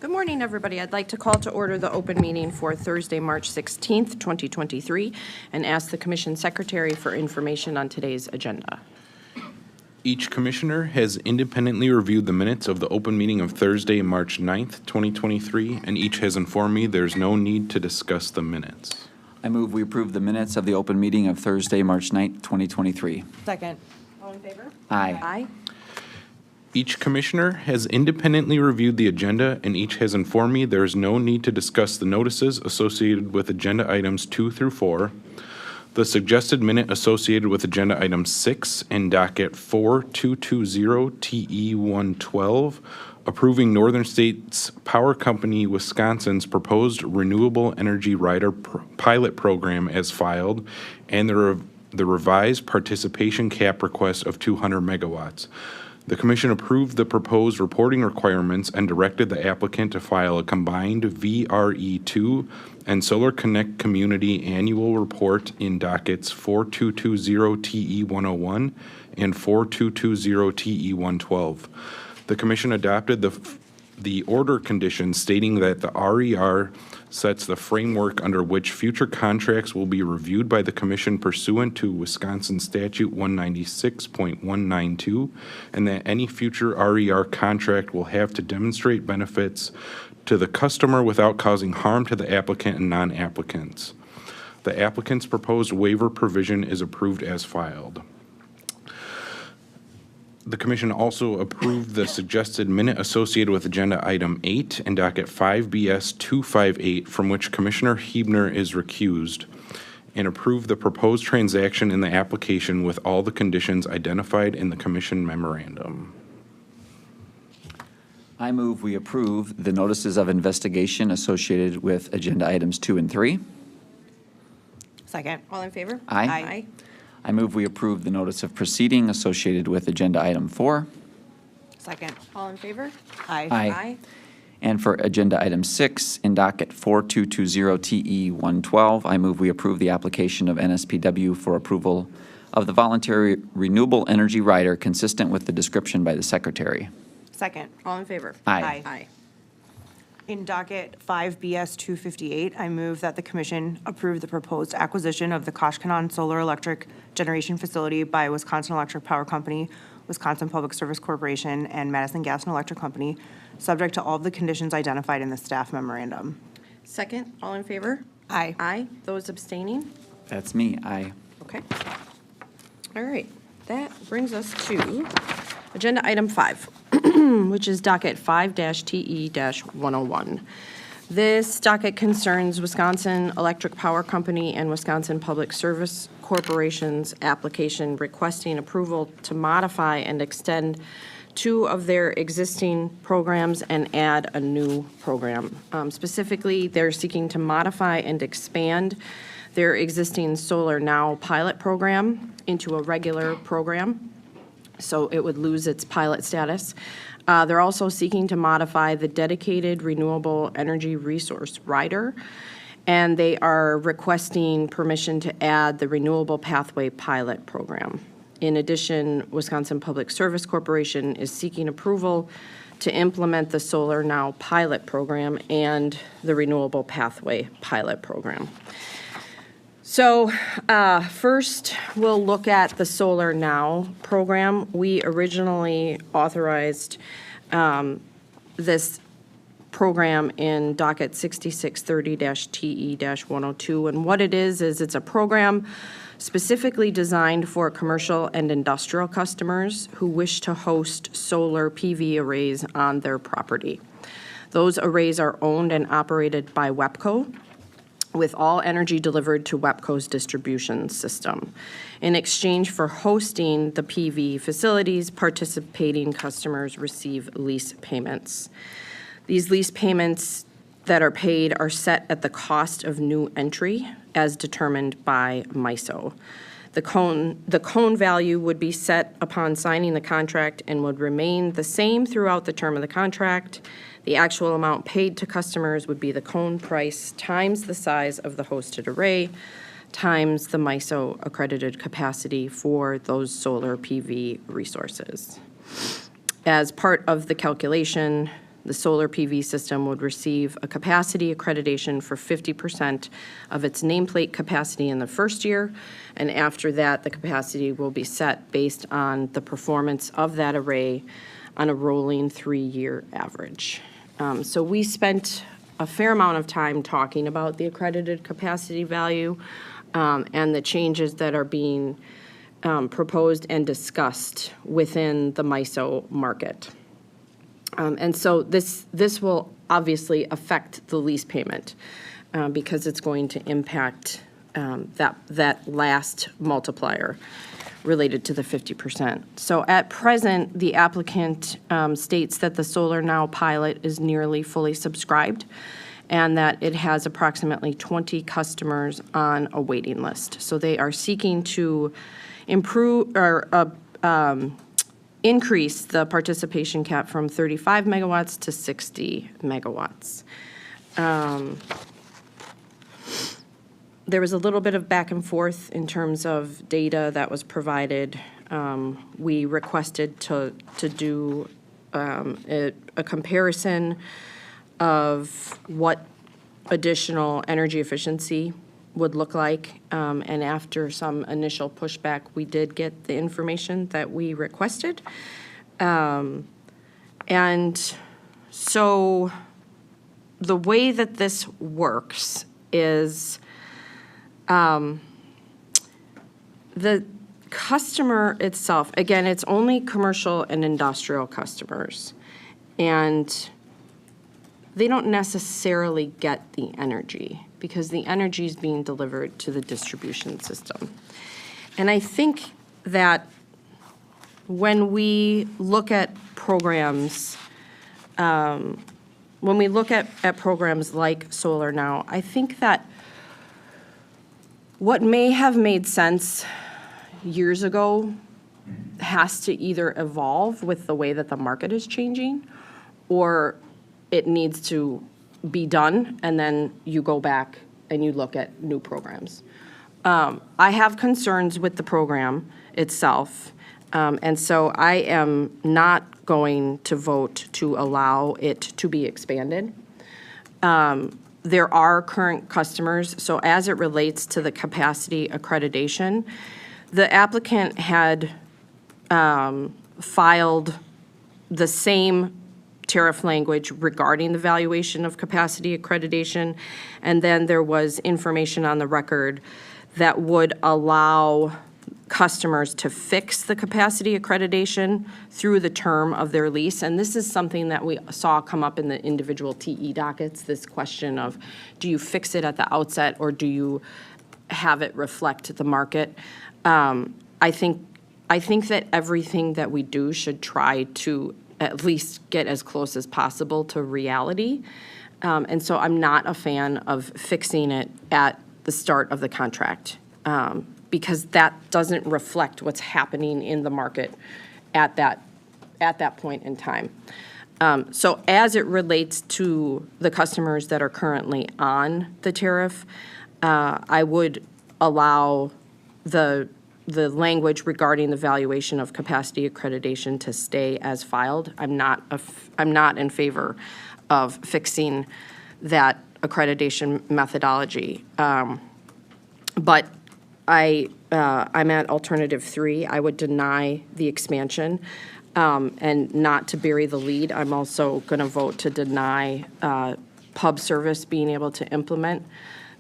Good morning, everybody. I'd like to call to order the open meeting for Thursday, March 16th, 2023, and ask the Commission Secretary for information on today's agenda. Each commissioner has independently reviewed the minutes of the open meeting of Thursday, March 9th, 2023, and each has informed me there's no need to discuss the minutes. I move we approve the minutes of the open meeting of Thursday, March 9th, 2023. Second. All in favor? Aye. Aye. Each commissioner has independently reviewed the agenda, and each has informed me there is no need to discuss the notices associated with agenda items 2 through 4, the suggested minute associated with agenda item 6 and docket 4220 TE 112, approving Northern States Power Company Wisconsin's proposed renewable energy rider pilot program as filed, and the revised participation cap request of 200 megawatts. The Commission approved the proposed reporting requirements and directed the applicant to file a combined VRE2 and Solar Connect Community Annual Report in dockets 4220 TE 101 and 4220 TE 112. The Commission adopted the order conditions stating that the RER sets the framework under which future contracts will be reviewed by the Commission pursuant to Wisconsin Statute 196.192, and that any future RER contract will have to demonstrate benefits to the customer without causing harm to the applicant and non-applicants. The applicant's proposed waiver provision is approved as filed. The Commission also approved the suggested minute associated with agenda item 8 and docket 5BS 258, from which Commissioner Huebner is recused, and approved the proposed transaction in the application with all the conditions identified in the Commission memorandum. I move we approve the notices of investigation associated with agenda items 2 and 3. Second. All in favor? Aye. Aye. I move we approve the notice of proceeding associated with agenda item 4. Second. All in favor? Aye. Aye. And for agenda item 6, in docket 4220 TE 112, I move we approve the application of NSPW for approval of the voluntary renewable energy rider consistent with the description by the Secretary. Second. All in favor? Aye. Aye. In docket 5BS 258, I move that the Commission approve the proposed acquisition of the Koshkonong Solar Electric Generation Facility by Wisconsin Electric Power Company, Wisconsin Public Service Corporation, and Madison Gas and Electric Company, subject to all of the conditions identified in the staff memorandum. Second. All in favor? Aye. Aye. Those abstaining? That's me. Aye. Okay. All right. That brings us to agenda item 5, which is docket 5-TE-101. This docket concerns Wisconsin Electric Power Company and Wisconsin Public Service Corporation's application requesting approval to modify and extend 2 of their existing programs and add a new program. Specifically, they're seeking to modify and expand their existing Solar Now pilot program into a regular program, so it would lose its pilot status. They're also seeking to modify the dedicated renewable energy resource rider, and they are requesting permission to add the renewable pathway pilot program. In addition, Wisconsin Public Service Corporation is seeking approval to implement the Solar Now pilot program and the renewable pathway pilot program. So first, we'll look at the Solar Now program. We originally authorized this program in docket 6630-TE-102. And what it is it's a program specifically designed for commercial and industrial customers who wish to host solar PV arrays on their property. Those arrays are owned and operated by WEPCO, with all energy delivered to WEPCO's distribution system. In exchange for hosting the PV facilities, participating customers receive lease payments. These lease payments that are paid are set at the cost of new entry as determined by MISO. The cone value would be set upon signing the contract and would remain the same throughout the term of the contract. The actual amount paid to customers would be the cone price times the size of the hosted array times the MISO accredited capacity for those solar PV resources. As part of the calculation, The solar PV system would receive a capacity accreditation for 50% of its nameplate capacity in the first year, and after that, the capacity will be set based on the performance of that array on a rolling 3-year average. So we spent a fair amount of time talking about the accredited capacity value and the changes that are being proposed and discussed within the MISO market. And so this will obviously affect the lease payment because it's going to impact that last multiplier related to the 50%. So at present, the applicant states that the Solar Now pilot is nearly fully subscribed and that it has approximately 20 customers on a waiting list. So they are seeking to improve or increase the participation cap from 35 megawatts to 60 megawatts. There was a little bit of back and forth in terms of data that was provided. We requested to do a comparison of what additional energy efficiency would look like. And after some initial pushback, we did get the information that we requested. And so the way that this works is the customer itself, again, it's only commercial and industrial customers. And they don't necessarily get the energy because the energy is being delivered to the distribution system. And I think that when we look at programs, programs like Solar Now, I think that what may have made sense years ago has to either evolve with the way that the market is changing, or it needs to be done, and then you go back and you look at new programs. I have concerns with the program itself, and so I am not going to vote to allow it to be expanded. There are current customers, so as it relates to the capacity accreditation, the applicant had filed the same tariff language regarding the valuation of capacity accreditation, and then there was information on the record that would allow customers to fix the capacity accreditation through the term of their lease. And this is something that we saw come up in the individual TE dockets, this question of, do you fix it at the outset or do you have it reflect the market? I think that everything that we do should try to at least get as close as possible to reality. And so I'm not a fan of fixing it at the start of the contract because that doesn't reflect what's happening in the market at that point in time. So as it relates to the customers that are currently on the tariff, I would allow the language regarding the valuation of capacity accreditation to stay as filed. I'm not in favor of fixing that accreditation methodology. But I'm at alternative 3. I would deny the expansion. And not to bury the lead, I'm also going to vote to deny pub service being able to implement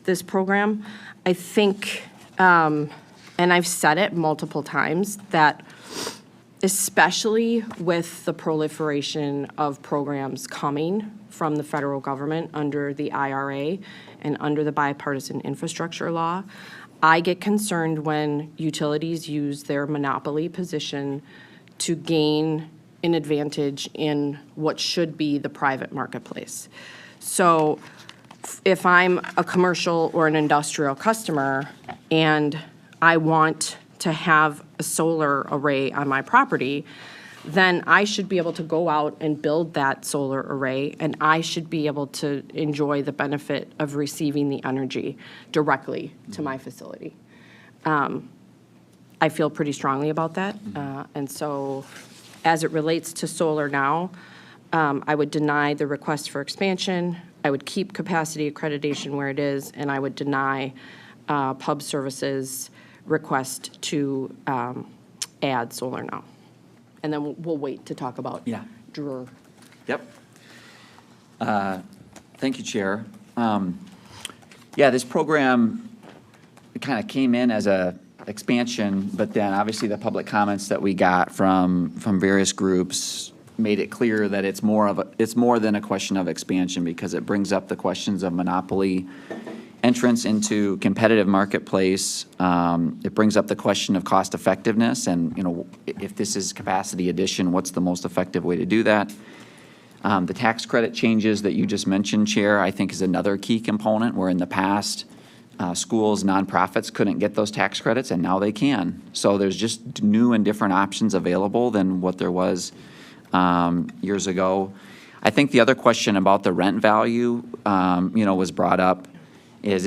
this program. I think, and I've said it multiple times, that especially with the proliferation of programs coming from the federal government under the IRA and under the bipartisan infrastructure law, I get concerned when utilities use their monopoly position to gain an advantage in what should be the private marketplace. So if I'm a commercial or an industrial customer and I want to have a solar array on my property, then I should be able to go out and build that solar array, and I should be able to enjoy the benefit of receiving the energy directly to my facility. I feel pretty strongly about that. And so as it relates to Solar Now, I would deny the request for expansion. I would keep capacity accreditation where it is, and I would deny Pub Services' request to add solar now. And then we'll wait to talk about Yeah. Dreher. Yep. Thank you, Chair. Yeah, this program kind of came in as a expansion, but then obviously the public comments that we got from various groups made it clear that it's more than a question of expansion, because it brings up the questions of monopoly, entrance into competitive marketplace. It brings up the question of cost effectiveness, and, you know, if this is capacity addition, what's the most effective way to do that? The tax credit changes that you just mentioned, Chair, I think is another key component, where in the past, schools, nonprofits couldn't get those tax credits, and now they can. So there's just new and different options available than what there was years ago. I think the other question about the rent value, you know, was brought up, is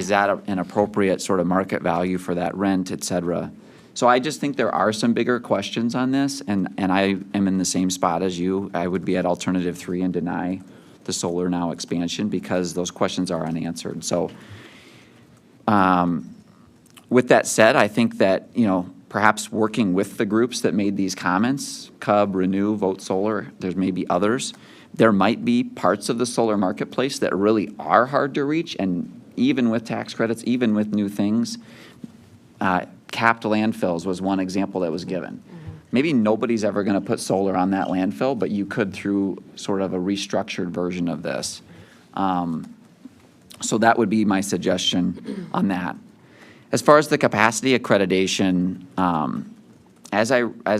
that an appropriate sort of market value for that rent, et cetera? So I just think there are some bigger questions on this, and I am in the same spot as you. I would be at alternative 3 and deny the solar now expansion, because those questions are unanswered. So with that said, I think that, you know, perhaps working with the groups that made these comments, Cub, Renew, Vote Solar, there's maybe others, there might be parts of the solar marketplace that really are hard to reach, and even with tax credits, even with new things, capped landfills was one example that was given. Maybe nobody's ever going to put solar on that landfill, but you could through sort of a restructured version of this. So that would be my suggestion on that. As far as the capacity accreditation, as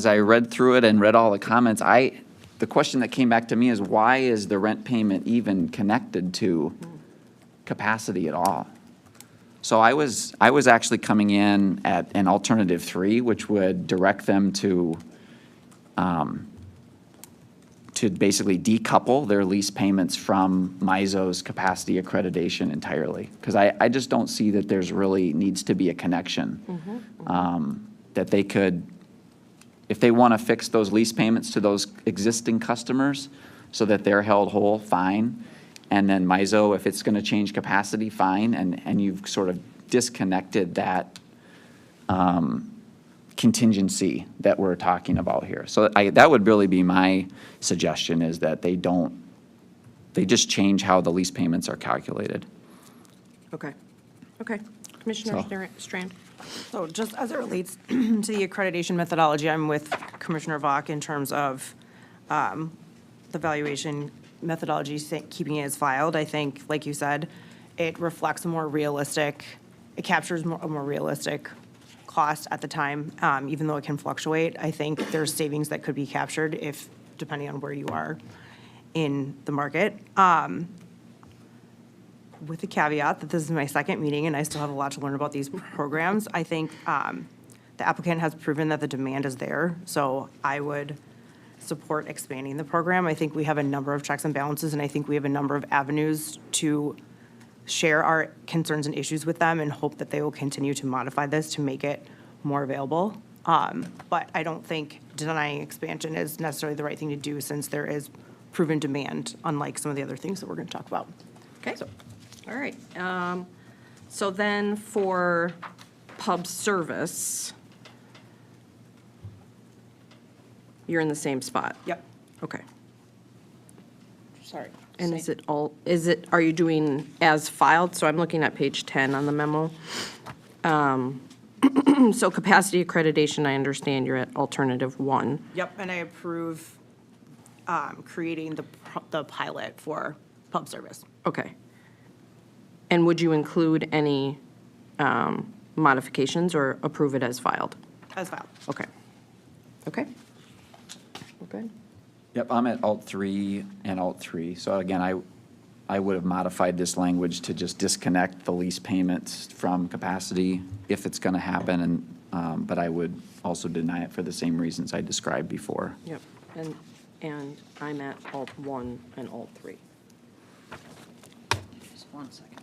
I read through it and read all the comments, the question that came back to me is, why is the rent payment even connected to capacity at all? So I was actually coming in at an alternative 3, which would direct them to basically decouple their lease payments from MISO's capacity accreditation entirely. Because I just don't see that there's really needs to be a connection. That they could, if they want to fix those lease payments to those existing customers so that they're held whole, fine. And then MISO, if it's going to change capacity, fine. And you've sort of disconnected that contingency that we're talking about here. So that would really be my suggestion, is that they just change how the lease payments are calculated. Okay. Okay. Commissioner So- Strand? So just as it relates to the accreditation methodology, I'm with Commissioner Vaughn in terms of the valuation methodology, keeping it as filed. I think, like you said, it reflects a more realistic, it captures a more realistic cost at the time, even though it can fluctuate. I think there's savings that could be captured depending on where you are in the market. With the caveat that this is my second meeting and I still have a lot to learn about these programs, I think the applicant has proven that the demand is there. So I would support expanding the program. I think we have a number of checks and balances, and I think we have a number of avenues to share our concerns and issues with them, and hope that they will continue to modify this to make it more available. But I don't think denying expansion is necessarily the right thing to do, since there is proven demand, unlike some of the other things that we're going to talk about. Okay. All right. So then for Pub Service, you're in the same spot? Yep. Okay. Sorry. And are you doing as filed? So I'm looking at page 10 on the memo. So capacity accreditation, I understand you're at alternative 1. Yep, and I approve creating the pilot for Pub Service. Okay. And would you include any modifications, or approve it as filed? As filed. Okay. Okay. Okay. Yep, I'm at alt 3 and alt 3. So again, I would have modified this language to just disconnect the lease payments from capacity if it's going to happen, and but I would also deny it for the same reasons I described before. Yep. And I'm at alt 1 and alt 3. Just 1 second.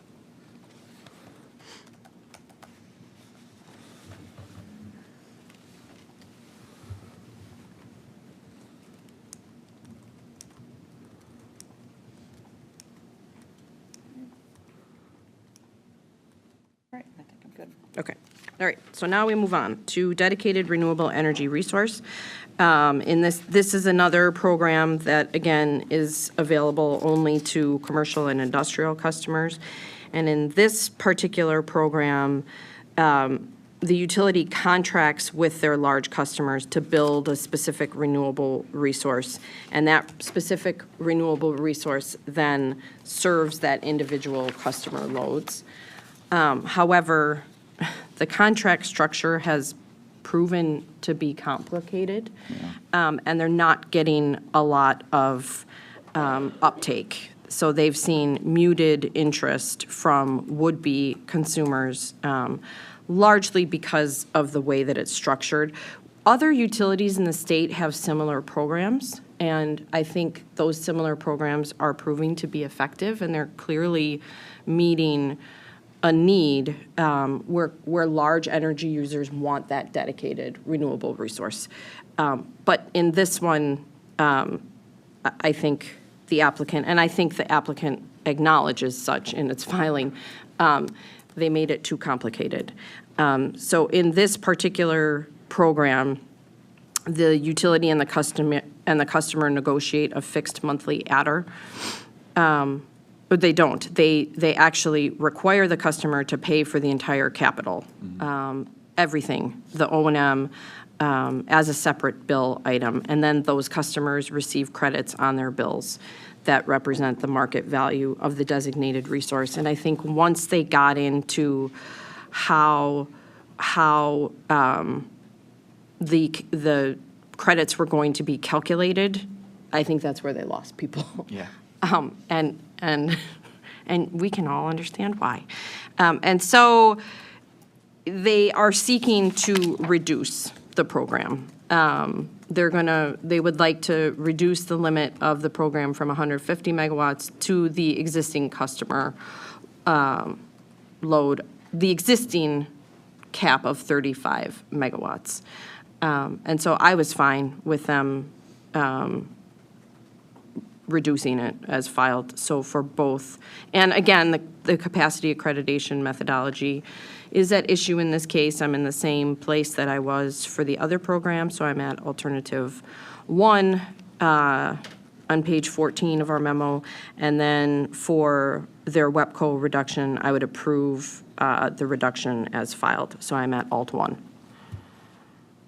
right, I think I'm good. Okay, all right, so now we move on to dedicated renewable energy resource. In this is another program that, again, is available only to commercial and industrial customers. And in this particular program, the utility contracts with their large customers to build a specific renewable resource. And that specific renewable resource then serves that individual customer loads. However, the contract structure has proven to be complicated, and they're not getting a lot of uptake. So they've seen muted interest from would-be consumers, largely because of the way that it's structured. Other utilities in the state have similar programs, and I think those similar programs are proving to be effective, and they're clearly meeting a need where large energy users want that dedicated renewable resource. But in this one, I think the applicant acknowledges such in its filing, they made it too complicated. So in this particular program, the utility and the customer negotiate a fixed monthly adder. But they don't. They actually require the customer to pay for the entire capital, everything, the O&M, as a separate bill item. And then those customers receive credits on their bills that represent the market value of the designated resource. And I think once they got into how the credits were going to be calculated, I think that's where they lost people. Yeah. And we can all understand why. And so they are seeking to reduce the program. They would like to reduce the limit of the program from 150 megawatts to the existing customer load, the existing cap of 35 megawatts. And so I was fine with them reducing it as filed, so for both. And again, the capacity accreditation methodology is at issue in this case. I'm in the same place that I was for the other program, so I'm at alternative 1 on page 14 of our memo. And then for their WEPCO reduction, I would approve the reduction as filed, so I'm at alt 1.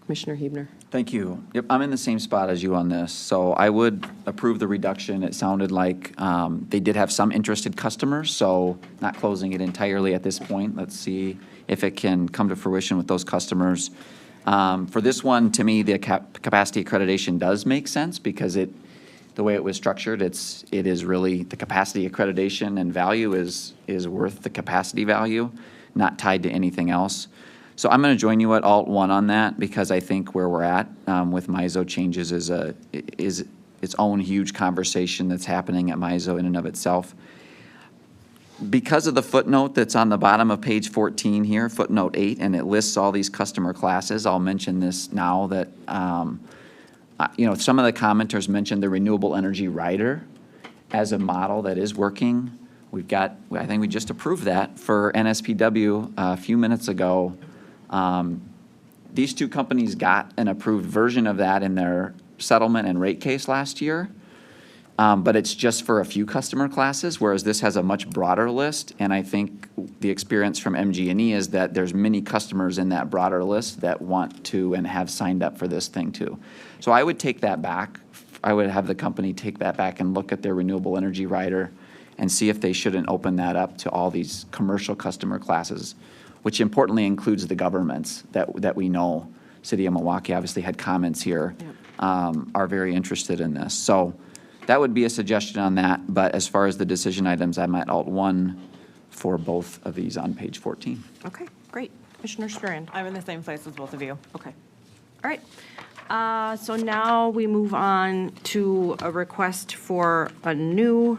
Commissioner Huebner. Thank you. Yep, I'm in the same spot as you on this. So I would approve the reduction. It sounded like they did have some interested customers, so not closing it entirely at this point. Let's see if it can come to fruition with those customers. For this one, to me, the capacity accreditation does make sense because the way it was structured, it is really the capacity accreditation and value is worth the capacity value, not tied to anything else. So I'm going to join you at alt 1 on that because I think where we're at with MISO changes is its own huge conversation that's happening at MISO in and of itself. Because of the footnote that's on the bottom of page 14 here, footnote 8, and it lists all these customer classes, I'll mention this now that, some of the commenters mentioned the renewable energy rider as a model that is working. I think we just approved that for NSPW a few minutes ago. These two companies got an approved version of that in their settlement and rate case last year, but it's just for a few customer classes, whereas this has a much broader list. And I think the experience from MG&E is that there's many customers in that broader list that want to and have signed up for this thing too. So I would take that back. I would have the company take that back and look at their renewable energy rider and see if they shouldn't open that up to all these commercial customer classes, which importantly includes the governments that we know. City of Milwaukee obviously had comments here, are very interested in this. So that would be a suggestion on that. But as far as the decision items, I'm at alt 1 for both of these on page 14. Okay, great. Commissioner Strand. I'm in the same place as both of you. Okay. All right. So now we move on to a request for a new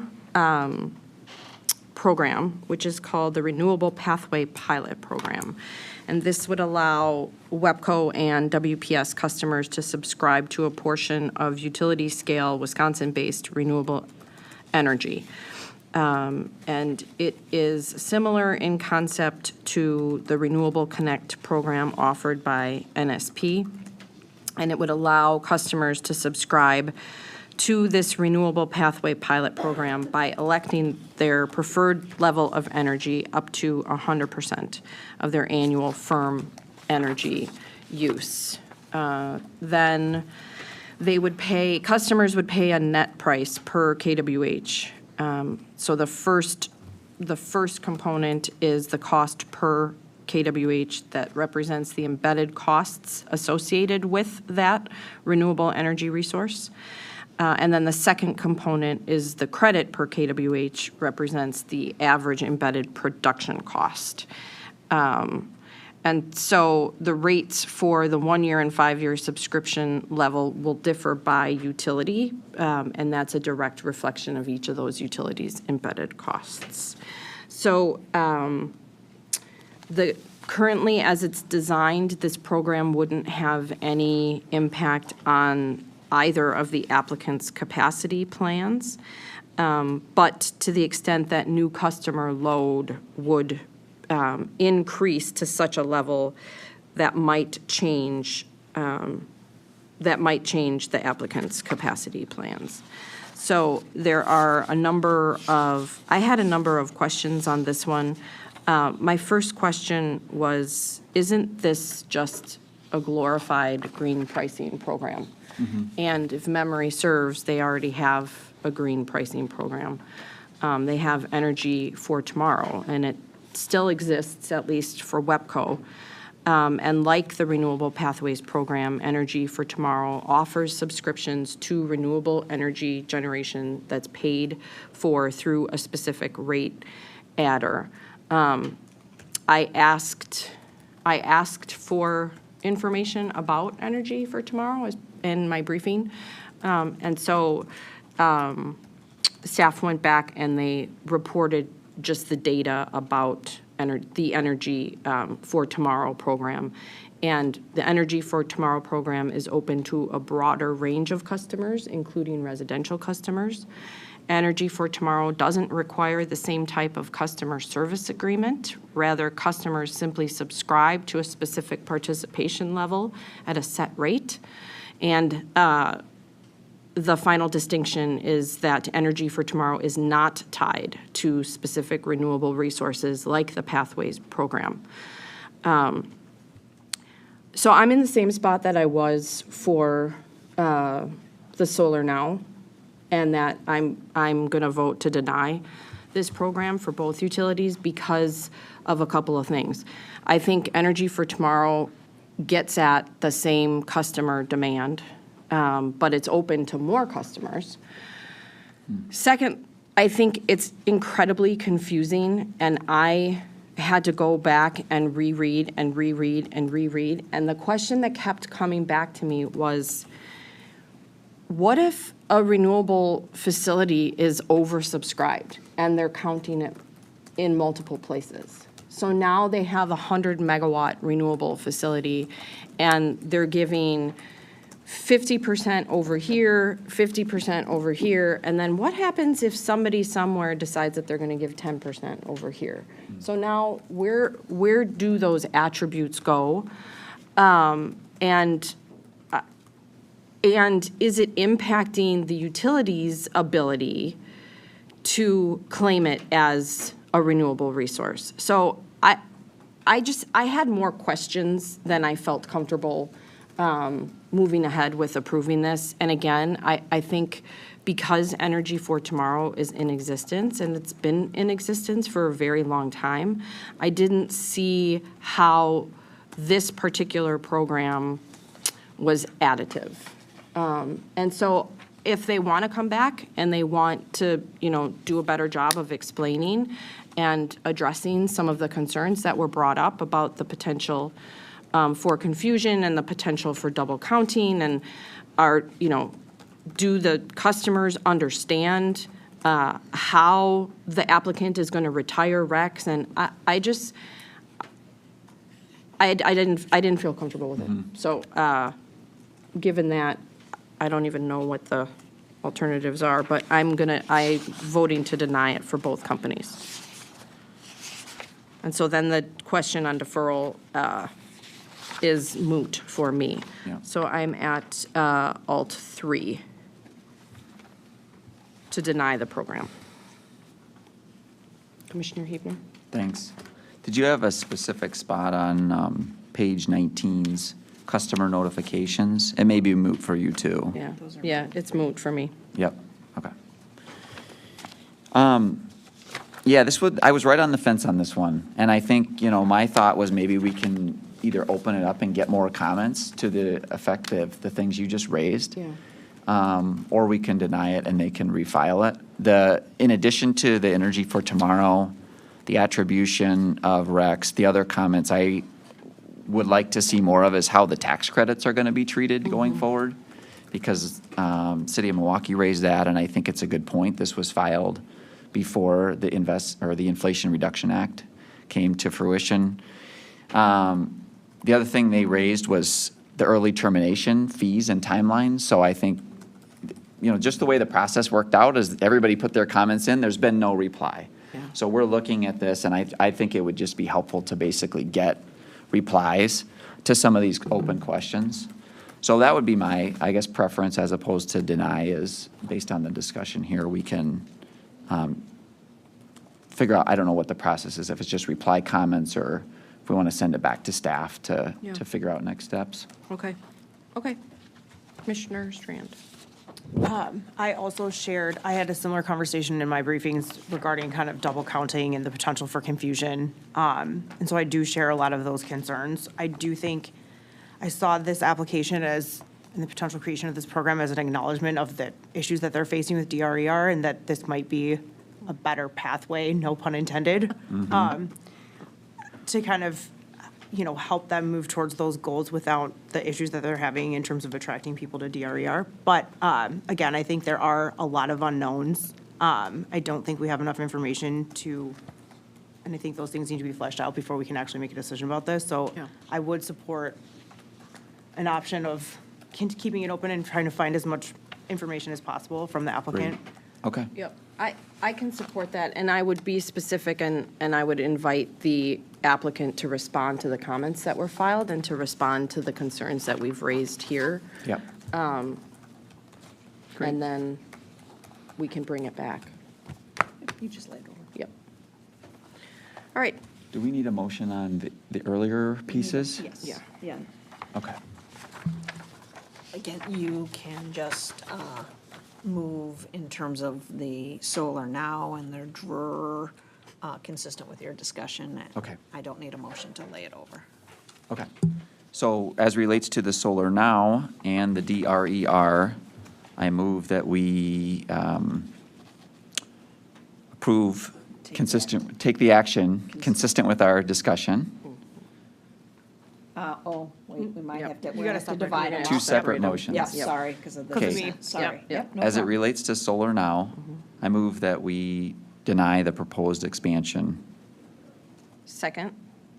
program, which is called the Renewable Pathway Pilot Program. And this would allow WEPCO and WPS customers to subscribe to a portion of utility-scale Wisconsin-based renewable energy. And it is similar in concept to the Renewable Connect program offered by NSP. And it would allow customers to subscribe to this Renewable Pathway Pilot Program by electing their preferred level of energy up to 100% of their annual firm energy use. Then customers would pay a net price per kWh. So the first component is the cost per kWh that represents the embedded costs associated with that renewable energy resource. And then the second component is the credit per kWh represents the average embedded production cost. And so the rates for the 1-year and 5-year subscription level will differ by utility, and that's a direct reflection of each of those utilities' embedded costs. So currently, as it's designed, this program wouldn't have any impact on either of the applicant's capacity plans, but to the extent that new customer load would increase to such a level that might change the applicant's capacity plans. So there are I had a number of questions on this one. My first question was, isn't this just a glorified green pricing program? And if memory serves, they already have a green pricing program. They have Energy for Tomorrow, and it still exists, at least for WEPCO. And like the Renewable Pathways Program, Energy for Tomorrow offers subscriptions to renewable energy generation that's paid for through a specific rate adder. I asked for information about Energy for Tomorrow in my briefing. And so staff went back and they reported just the data about the Energy for Tomorrow program. And the Energy for Tomorrow program is open to a broader range of customers, including residential customers. Energy for Tomorrow doesn't require the same type of customer service agreement. Rather, customers simply subscribe to a specific participation level at a set rate. And the final distinction is that Energy for Tomorrow is not tied to specific renewable resources like the Pathways program. So I'm in the same spot that I was for the Solar Now, and that I'm going to vote to deny this program for both utilities because of a couple of things. I think Energy for Tomorrow gets at the same customer demand, but it's open to more customers. Second, I think it's incredibly confusing, and I had to go back and reread and reread and reread. And the question that kept coming back to me was, what if a renewable facility is oversubscribed and they're counting it in multiple places? So now they have a 100-megawatt renewable facility, and they're giving 50% over here, 50% over here, and then what happens if somebody somewhere decides that they're going to give 10% over here? So now where do those attributes go? And is it impacting the utility's ability to claim it as a renewable resource? So I had more questions than I felt comfortable moving ahead with approving this. And again, I think because Energy for Tomorrow is in existence, and it's been in existence for a very long time, I didn't see how this particular program was additive. And so if they want to come back and they want to, do a better job of explaining and addressing some of the concerns that were brought up about the potential for confusion and the potential for double counting, and do the customers understand how the applicant is going to retire RECs? And I didn't feel comfortable with it. So given that, I don't even know what the alternatives are, but I'm voting to deny it for both companies. And so then the question on deferral is moot for me. Yeah. So I'm at alt 3 to deny the program. Commissioner Hebner? Thanks. Did you have a specific spot on page 19's customer notifications? It may be moot for you, too. Yeah, yeah, it's moot for me. Yep, okay. Yeah, I was right on the fence on this one, and I think, my thought was maybe we can either open it up and get more comments to the effect of the things you just raised. Yeah. Or we can deny it and they can refile it. In addition to the Energy for Tomorrow, the attribution of RECs, the other comments I would like to see more of is how the tax credits are going to be treated going forward. Because City of Milwaukee raised that, and I think it's a good point. This was filed before the Inflation Reduction Act came to fruition. The other thing they raised was the early termination fees and timelines. So I think, just the way the process worked out is everybody put their comments in, there's been no reply. Yeah. So we're looking at this, and I think it would just be helpful to basically get replies to some of these open questions. So that would be my, I guess, preference as opposed to deny is, based on the discussion here, we can figure out, I don't know what the process is, if it's just reply comments or if we want to send it back to staff to Yeah. figure out next steps. Okay, okay. Commissioner Strand? I also I had a similar conversation in my briefings regarding kind of double counting and the potential for confusion. And so I do share a lot of those concerns. I do think I saw this application and the potential creation of this program as an acknowledgement of the issues that they're facing with DRER and that this might be a better pathway, no pun intended, to kind of, help them move towards those goals without the issues that they're having in terms of attracting people to DRER. But again, I think there are a lot of unknowns. I don't think we have enough information and I think those things need to be fleshed out before we can actually make a decision about this. So Yeah. I would support an option of keeping it open and trying to find as much information as possible from the applicant. Okay. Yep, I can support that, and I would be specific, and I would invite the applicant to respond to the comments that were filed and to respond to the concerns that we've raised here. Yep. And then we can bring it back. You just laid over. Yep. All right. Do we need a motion on the earlier pieces? Yes. Yeah. Yeah. Okay. Again, you can just move in terms of the solar now and the DRER, consistent with your discussion. Okay. I don't need a motion to lay it over. Okay. So as relates to the solar now and the DRER, I move that we approve take the action consistent with our discussion. We might have to, You we gotta have to separate divide them. them. Two up. separate motions. Yeah, Yep. sorry, because of the Because of Okay. me. Sorry. Yep. Yep, no As it problem. relates to solar now, I move that we deny the proposed expansion. Second,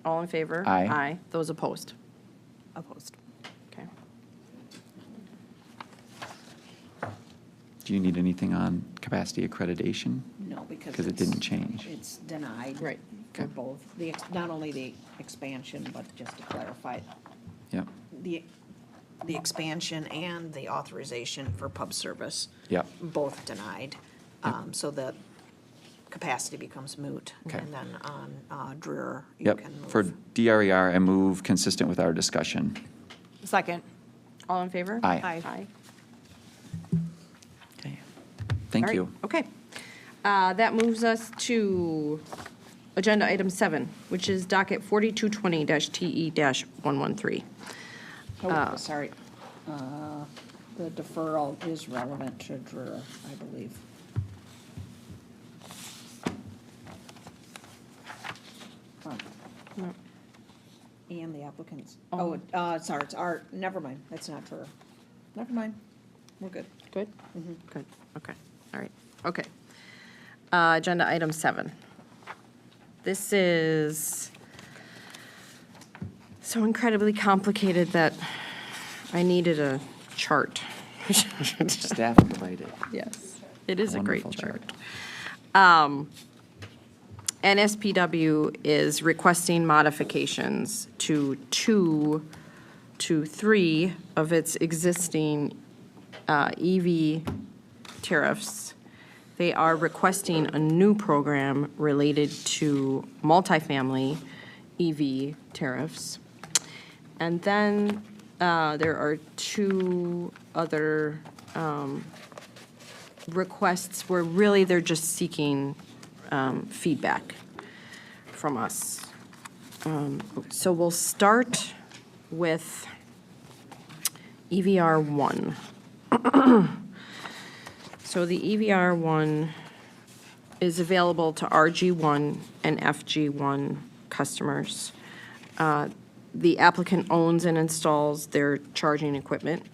all in favor? Aye. Aye. Those opposed? Opposed. Okay. Do you need anything on capacity accreditation? No, because Because it didn't change. It's denied. Right. For both, not only the expansion, but just to clarify, Yep, the expansion and the authorization for pub service. Yep. Both denied. So the capacity becomes moot. Okay. And then on DRER, you yep. can move. For DRER, I move consistent with our discussion. Second. All in favor? Aye. Aye. Aye. Okay. All Thank right. you. Okay. That moves us to agenda item 7, which is docket 4220-TE-113. Oh, sorry. The deferral is relevant to DRER, I believe. No. And the applicants. Sorry, it's our, never mind, that's not DRER. Never mind, we're good. Good? Good, okay, all right, okay. Agenda item 7. This is so incredibly complicated that I needed a chart. Staff provided. Yes, it is a great Wonderful chart. NSPW is requesting modifications to 3 of its existing EV tariffs. They are requesting a new program related to multifamily EV tariffs. And then there are 2 other requests where really they're just seeking feedback from us. So we'll start with EVR 1. So the EVR 1 is available to RG1 and FG1 customers. The applicant owns and installs their charging equipment.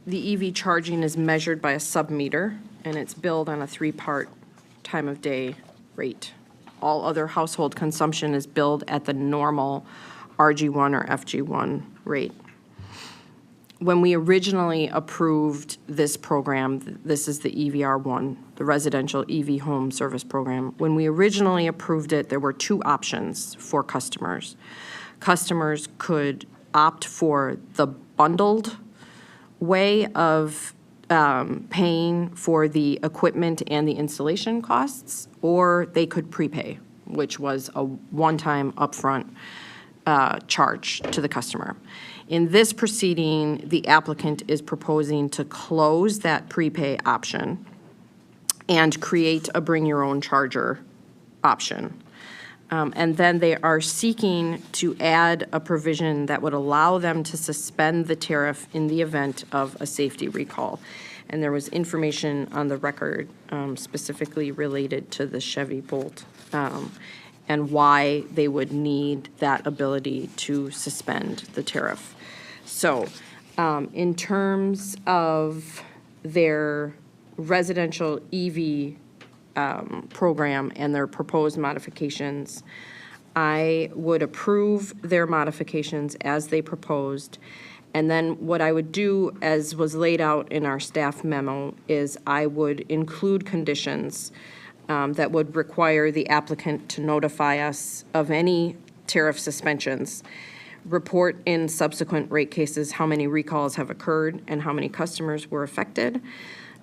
The EV charging is measured by a sub-meter, and it's billed on a 3-part time of day rate. All other household consumption is billed at the normal RG1 or FG1 rate. When we originally approved this program, this is the EVR1, the Residential EV Home Service Program. When we originally approved it, there were 2 options for customers. Customers could opt for the bundled way of paying for the equipment and the installation costs, or they could prepay, which was a one-time upfront charge to the customer. In this proceeding, the applicant is proposing to close that prepay option and create a bring-your-own-charger option. And then they are seeking to add a provision that would allow them to suspend the tariff in the event of a safety recall. And there was information on the record specifically related to the Chevy Bolt and why they would need that ability to suspend the tariff. So in terms of their residential EV program and their proposed modifications, I would approve their modifications as they proposed. And then what I would do, as was laid out in our staff memo, is I would include conditions that would require the applicant to notify us of any tariff suspensions, report in subsequent rate cases how many recalls have occurred and how many customers were affected,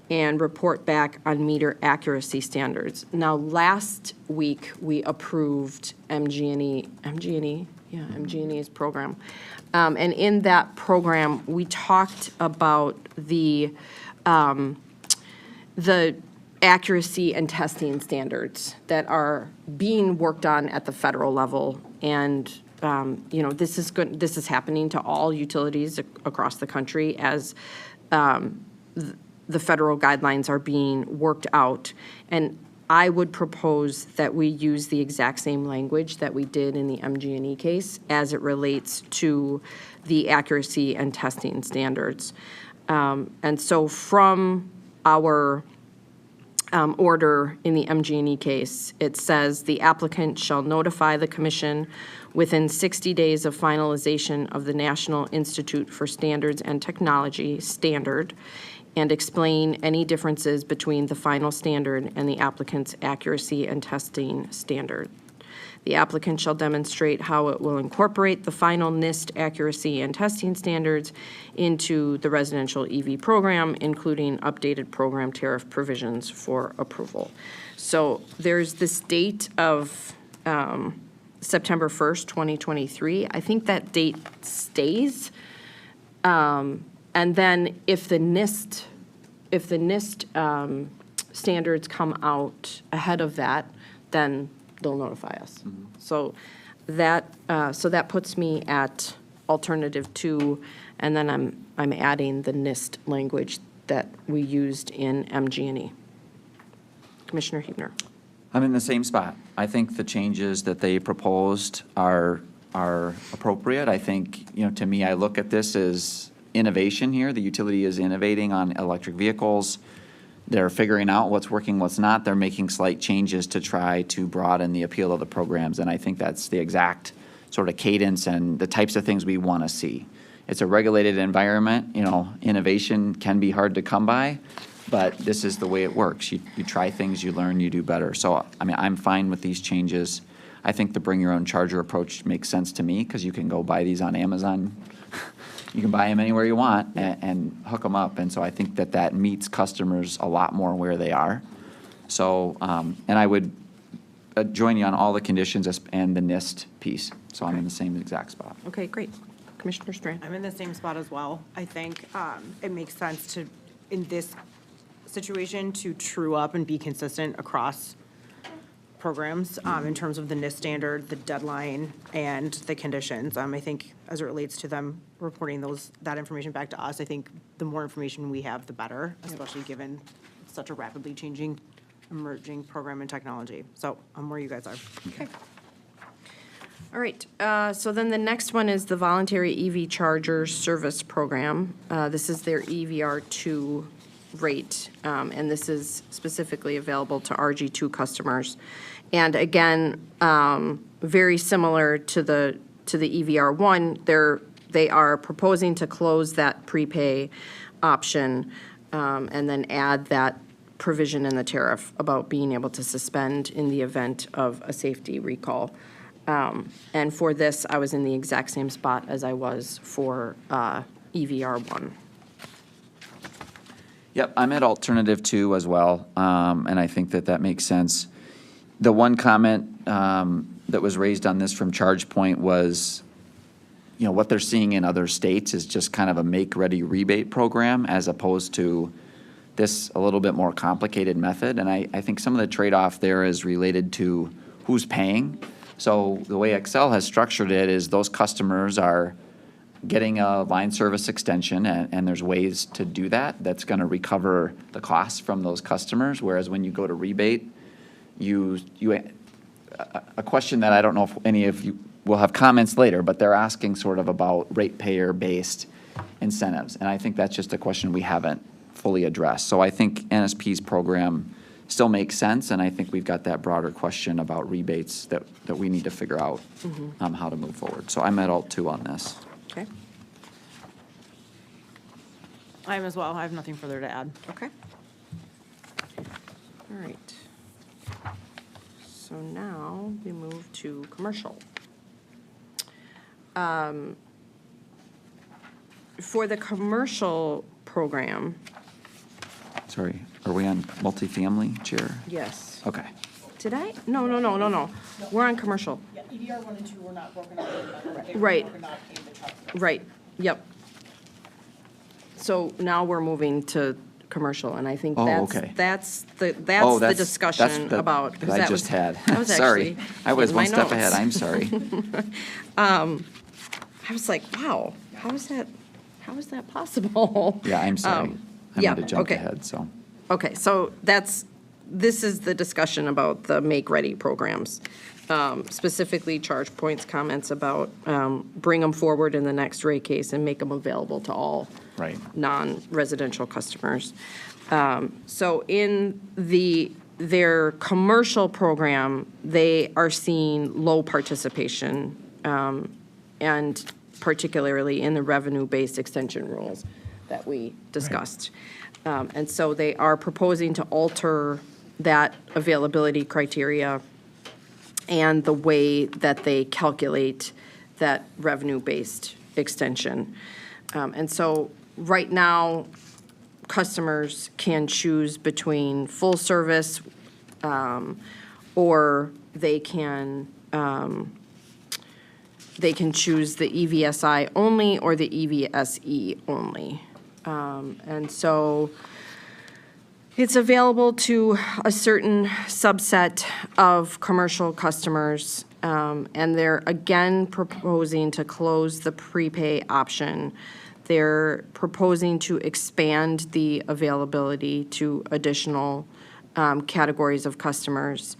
and report back on meter accuracy standards. Now, last week, we approved MG&E's program. And in that program, we talked about the accuracy and testing standards that are being worked on at the federal level. And, this is happening to all utilities across the country as the federal guidelines are being worked out. And I would propose that we use the exact same language that we did in the MG&E case as it relates to the accuracy and testing standards. And so from our order in the MG&E case, it says the applicant shall notify the commission within 60 days of finalization of the National Institute for Standards and Technology standard and explain any differences between the final standard and the applicant's accuracy and testing standard. The applicant shall demonstrate how it will incorporate the final NIST accuracy and testing standards into the residential EV program, including updated program tariff provisions for approval. So there's this date of September 1st, 2023. I think that date stays. And then if the NIST standards come out ahead of that, then they'll notify us. Mm-hmm. So that puts me at alternative 2, and then I'm adding the NIST language that we used in MG&E. Commissioner Huebner. I'm in the same spot. I think the changes that they proposed are appropriate. I think, to me, I look at this as innovation here. The utility is innovating on electric vehicles. They're figuring out what's working, what's not. They're making slight changes to try to broaden the appeal of the programs, and I think that's the exact sort of cadence and the types of things we want to see. it's a regulated environment, innovation can be hard to come by, but this is the way it works. You try things, you learn, you do better. So, I mean, I'm fine with these changes. I think the bring your own charger approach makes sense to me because you can go buy these on Amazon. You can buy them anywhere you want and hook them up. And so I think that meets customers a lot more where they are. So, and I would join you on all the conditions and the NIST piece. So I'm in the same exact spot. Okay, great. Commissioner Strand? I'm in the same spot as well. I think it makes sense to, in this situation, to true up and be consistent across programs in terms of the NIST standard, the deadline, and the conditions. I think as it relates to them reporting that information back to us, I think the more information we have, the better, especially given such a rapidly changing, emerging program and technology. So I'm where you guys are. Okay. All right, so then the next one is the Voluntary EV Charger Service Program. This is their EVR2 rate, and this is specifically available to RG2 customers. And again, very similar to the EVR1, they are proposing to close that prepay option and then add that provision in the tariff about being able to suspend in the event of a safety recall. And for this, I was in the exact same spot as I was for EVR1. Yep, I'm at alternative 2 as well, and I think that makes sense. The one comment that was raised on this from ChargePoint was, what they're seeing in other states is just kind of a make-ready rebate program as opposed to this a little bit more complicated method. And I think some of the trade-off there is related to who's paying. So the way Excel has structured it is those customers are getting a line service extension, and there's ways to do that that's going to recover the costs from those customers, whereas when you go to rebate, a question that I don't know if any of you will have comments later, but they're asking sort of about ratepayer-based incentives, and I think that's just a question we haven't fully addressed. So I think NSP's program still makes sense, and I think we've got that broader question about rebates that we need to figure out how to move forward. So I'm at alt 2 on this. Okay. I am as well. I have nothing further to add. Okay. All right. So now we move to commercial. For the commercial program, Sorry, are we on multifamily, Chair? yes. Okay. Did I? No. We're on commercial. Yeah, EDR 1 and 2 were not broken out. They were Right. broken out in the chart. Right, yep. So now we're moving to commercial, and I think Oh, that's, okay. that's the That's discussion the- about. 'cause that I that just was- had. That was Sorry, actually I was in one my step ahead. notes. I'm sorry. I was like, wow, how is that possible? Yeah, I'm sorry. I yeah, might have jumped okay. ahead, so. Okay, so this is the discussion about the make-ready programs. Specifically, ChargePoint's comments about bring them forward in the next rate case and make them available to all Right. non-residential customers. So in their commercial program, they are seeing low participation, and particularly in the revenue-based extension rules that we discussed. And so they are proposing to alter that availability criteria and the way that they calculate that revenue-based extension. And so right now, customers can choose between full service, or they can choose the EVSI only or the EVSE only. And so it's available to a certain subset of commercial customers, and they're again proposing to close the prepay option. They're proposing to expand the availability to additional categories of customers.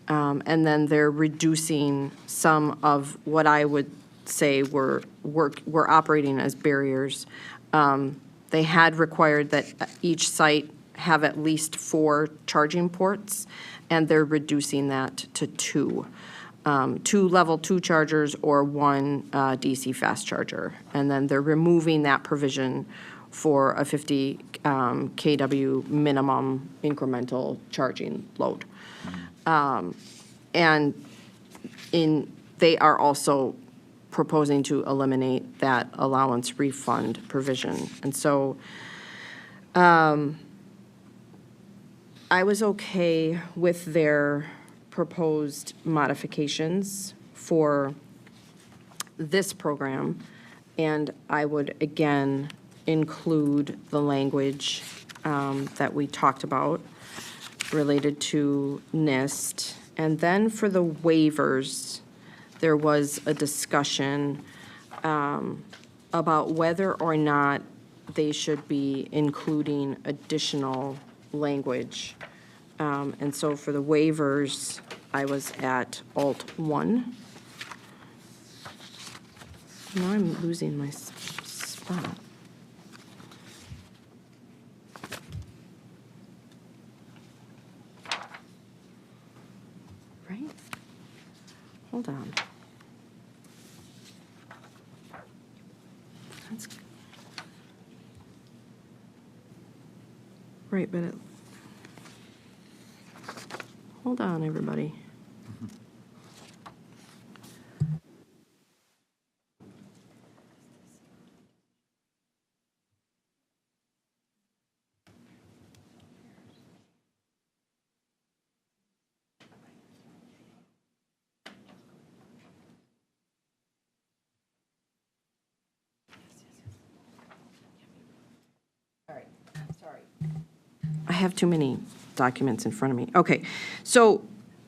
And then they're reducing some of what I would say were operating as barriers. They had required that each site have at least 4 charging ports, and they're reducing that to 2. 2 level 2 chargers or 1 DC fast charger. And then they're removing that provision for a 50 kW minimum incremental charging load. And they are also proposing to eliminate that allowance refund provision. And so I was okay with their proposed modifications for this program, and I would again include the language that we talked about related to NIST. And then for the waivers, there was a discussion about whether or not they should be including additional language. And so for the waivers, I was at Alt 1. Now I'm losing my spot. Right? Hold on. That's right, but hold on, everybody. I have too many documents in front of me. Okay, so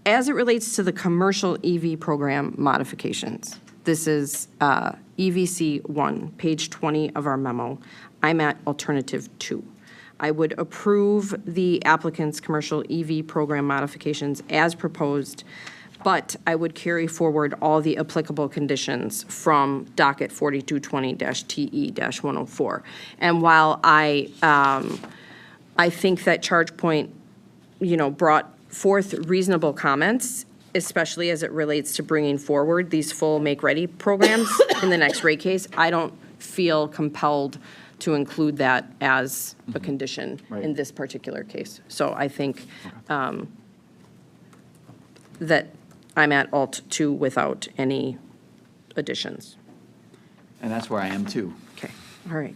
as it relates to the commercial EV program modifications, this is EVC 1, page 20 of our memo. I'm at alternative 2. I would approve the applicant's commercial EV program modifications as proposed, but I would carry forward all the applicable conditions from docket 4220-TE-104. And while I think that ChargePoint, brought forth reasonable comments, especially as it relates to bringing forward these full make-ready programs in the next rate case, I don't feel compelled to include that as a condition in this particular case. So I think that I'm at Alt 2 without any additions. And that's where I am too. Okay, all right.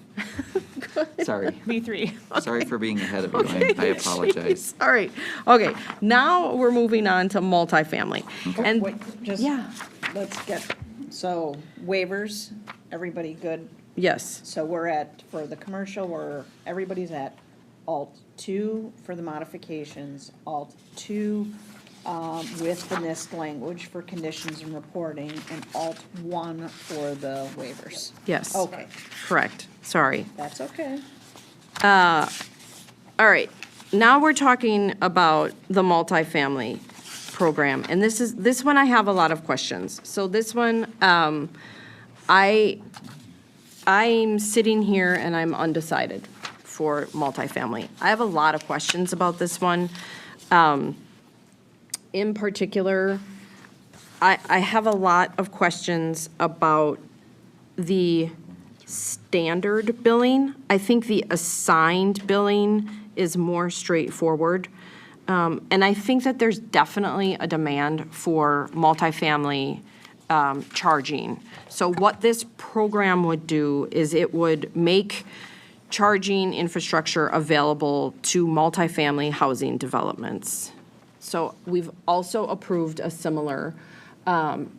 Sorry. B3. Sorry for being ahead of you. I apologize. All right, okay, now we're moving on to multifamily. And, Wait, just, yeah, let's get, so waivers, everybody good? yes, So we're at, for the commercial, everybody's at Alt 2 for the modifications, Alt 2 with the NIST language for conditions and reporting, and Alt 1 for the waivers. yes. Okay, Correct, sorry. that's okay. All right, now we're talking about the multifamily program, and this one I have a lot of questions. So this one, I'm sitting here and I'm undecided for multifamily. I have a lot of questions about this one. In particular, I have a lot of questions about the standard billing. I think the assigned billing is more straightforward. And I think that there's definitely a demand for multifamily charging. So what this program would do is it would make charging infrastructure available to multifamily housing developments. So we've also approved a similar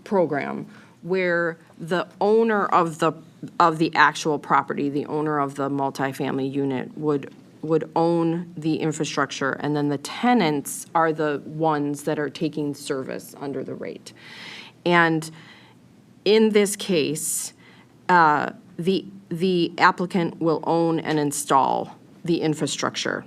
program where the owner of the actual property, the owner of the multifamily unit would own the infrastructure, and then the tenants are the ones that are taking service under the rate. And in this case, the applicant will own and install the infrastructure.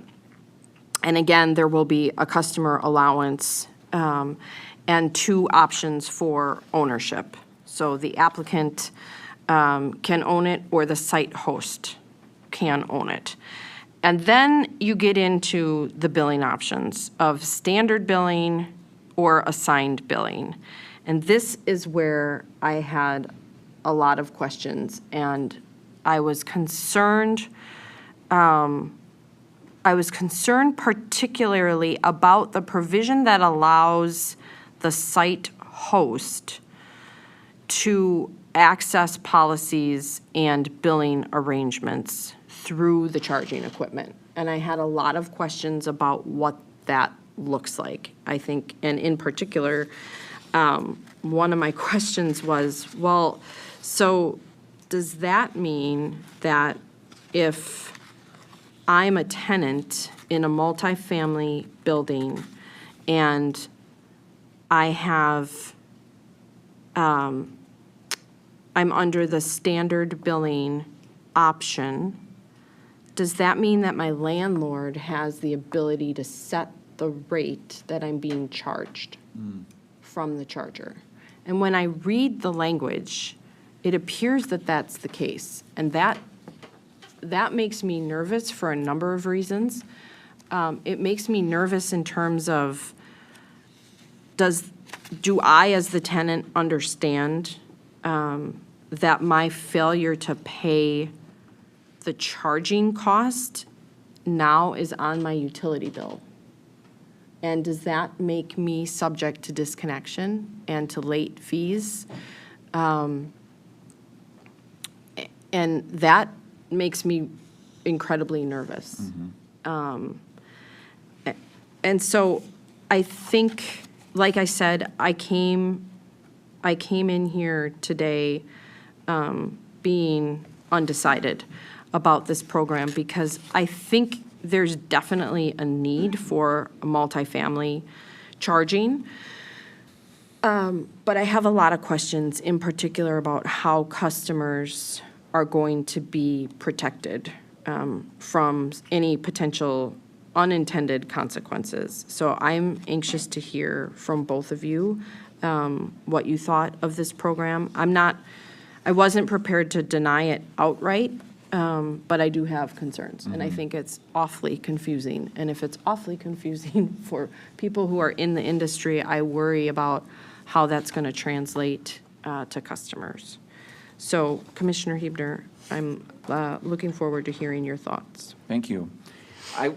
And again, there will be a customer allowance and 2 options for ownership. So the applicant can own it, or the site host can own it. And then you get into the billing options of standard billing or assigned billing. And this is where I had a lot of questions, and I was concerned particularly about the provision that allows the site host to access policies and billing arrangements through the charging equipment. And I had a lot of questions about what that looks like. I think, and in particular, one of my questions was, well, so does that mean that if I'm a tenant in a multifamily building and I have, I'm under the standard billing option, does that mean that my landlord has the ability to set the rate that I'm being charged from the charger? And when I read the language, it appears that that's the case. And that makes me nervous for a number of reasons. It makes me nervous in terms of, do I, as the tenant, understand that my failure to pay the charging cost now is on my utility bill? And does that make me subject to disconnection and to late fees? And that makes me incredibly nervous. And so I think, like I said, I came in here today being undecided about this program because I think there's definitely a need for multifamily charging. But I have a lot of questions, in particular about how customers are going to be protected from any potential unintended consequences. So I'm anxious to hear from both of you what you thought of this program. I wasn't prepared to deny it outright, but I do have concerns, and I think it's awfully confusing. And if it's awfully confusing for people who are in the industry, I worry about how that's going to translate to customers. So, Commissioner Huebner, I'm looking forward to hearing your thoughts. Thank you. I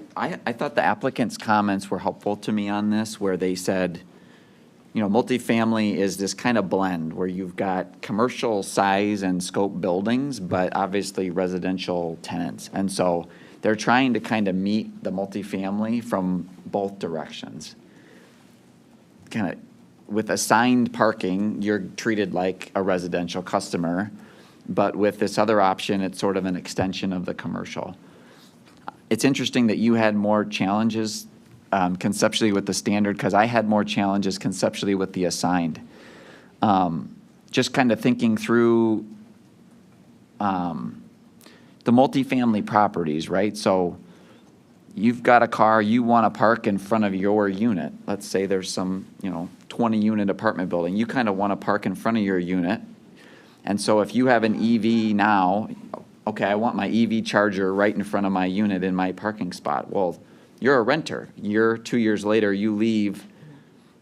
thought the applicant's comments were helpful to me on this, where they said, you know, multifamily is this kind of blend where you've got commercial size and scope buildings, but obviously residential tenants. And so they're trying to kind of meet the multifamily from both directions. Kind of with assigned parking, you're treated like a residential customer, but with this other option, it's sort of an extension of the commercial. It's interesting that you had more challenges conceptually with the standard, because I had more challenges conceptually with the assigned. Just kind of thinking through the multifamily properties, right? So you've got a car, you want to park in front of your unit. Let's say there's some, 20-unit apartment building. You kind of want to park in front of your unit. And so if you have an EV now, okay, I want my EV charger right in front of my unit in my parking spot. Well, you're a renter. 2 years later, you leave.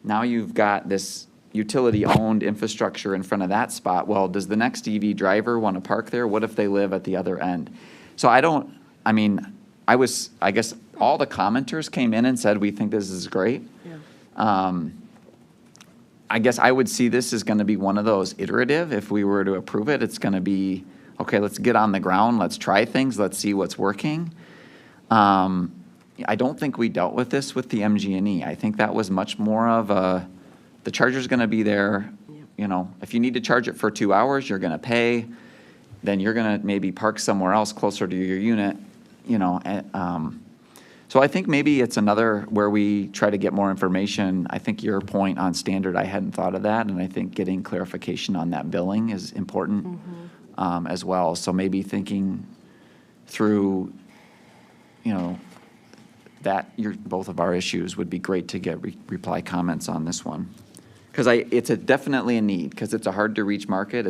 Now you've got this utility-owned infrastructure in front of that spot. Well, does the next EV driver want to park there? What if they live at the other end? So I guess all the commenters came in and said, we think this is great. Yeah. I guess I would see this as going to be one of those iterative. If we were to approve it, it's going to be, okay, let's get on the ground. Let's try things. Let's see what's working. I don't think we dealt with this with the MG&E. I think that was much more of the charger's going to be there. If you need to charge it for 2 hours, you're going to pay. Then you're going to maybe park somewhere else closer to your unit. So I think maybe it's another where we try to get more information. I think your point on standard, I hadn't thought of that, and I think getting clarification on that billing is important as well. So maybe thinking through, that both of our issues would be great to get reply comments on this one, because it's definitely a need, because it's a hard to reach market.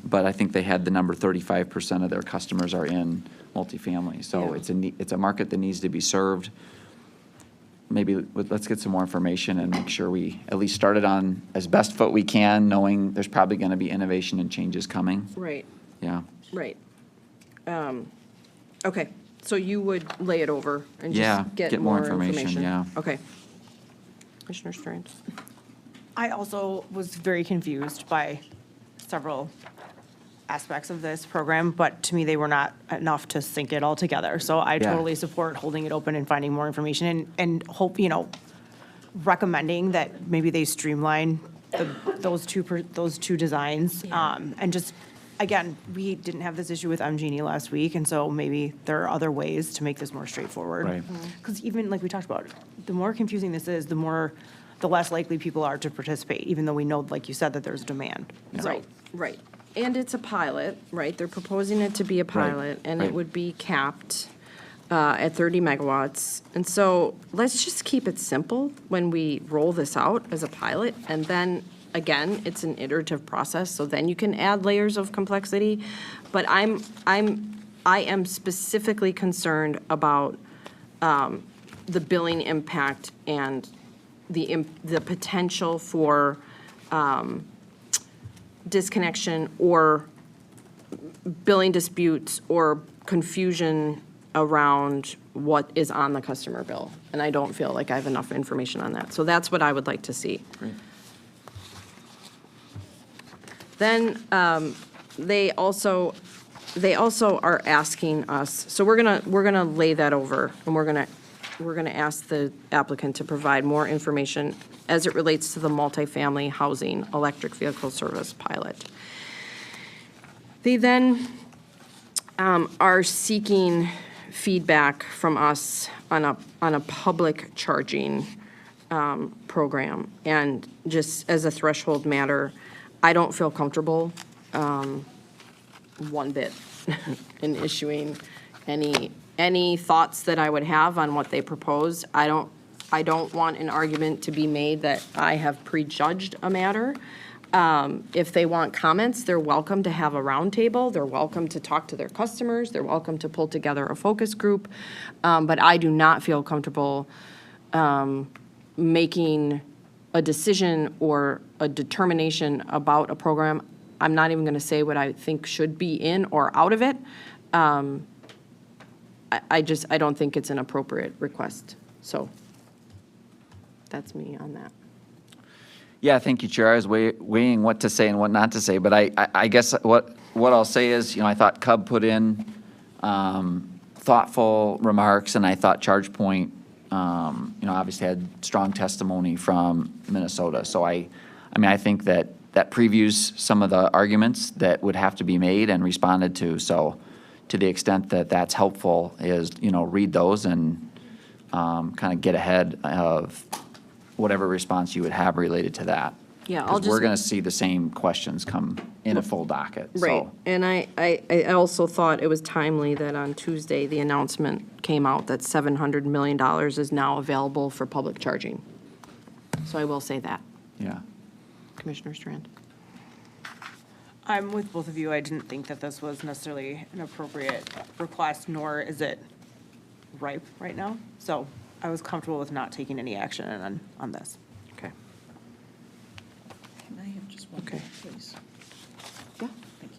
But I think they had the number 35% of their customers are in multifamily, so Yeah. it's a market that needs to be served. maybe let's get some more information and make sure we at least start it on as best foot we can, knowing there's probably going to be innovation and changes coming. Right, Yeah. right. Okay, so you would lay it over and Yeah, just get get more more information, information? yeah. Okay. Commissioner Strange? I also was very confused by several aspects of this program, but to me, they were not enough to sync it all together. So I Yeah. totally support holding it open and finding more information and hope, recommending that maybe they streamline those two designs. And just, again, we didn't have this issue with MGE last week, and so maybe there are other ways to make this more straightforward. Right. Because even like we talked about, the more confusing this is, the less likely people are to participate, even though we know, like you said, that there's demand. So- Right, right. And it's a pilot, right? They're proposing it to be a pilot, and right. it would be capped at 30 megawatts. And so let's just keep it simple when we roll this out as a pilot. And then, again, it's an iterative process, so then you can add layers of complexity. But I am specifically concerned about the billing impact and the potential for disconnection or billing disputes or confusion around what is on the customer bill. And I don't feel like I have enough information on that. So that's what I would like to see. Great. Then they also are asking us, so we're gonna lay that over, and we're gonna ask the applicant to provide more information as it relates to the multifamily housing electric vehicle service pilot. They then are seeking feedback from us on a public charging program. And just as a threshold matter, I don't feel comfortable one bit in issuing any thoughts that I would have on what they propose. I don't want an argument to be made that I have prejudged a matter. If they want comments, they're welcome to have a roundtable. They're welcome to talk to their customers. They're welcome to pull together a focus group. But I do not feel comfortable making a decision or a determination about a program. I'm not even going to say what I think should be in or out of it. I don't think it's an appropriate request. So that's me on that. Yeah, thank you, Chair. I was weighing what to say and what not to say, but I guess what I'll say is, I thought Cub put in thoughtful remarks, and I thought ChargePoint, obviously had strong testimony from Minnesota. So I think that previews some of the arguments that would have to be made and responded to. So to the extent that that's helpful is, read those and kind of get ahead of whatever response you would have related to that. Yeah, I'll Because we're just- going to see the same questions come in a full docket. Right, So, and I also thought it was timely that on Tuesday, the announcement came out that $700 million is now available for public charging. So I will say that, yeah. Commissioner Strand. I'm with both of you. I didn't think that this was necessarily an appropriate request, nor is it ripe right now. So I was comfortable with not taking any action on this. Okay. Can I have just one Okay. minute, please? Yeah. Thank you.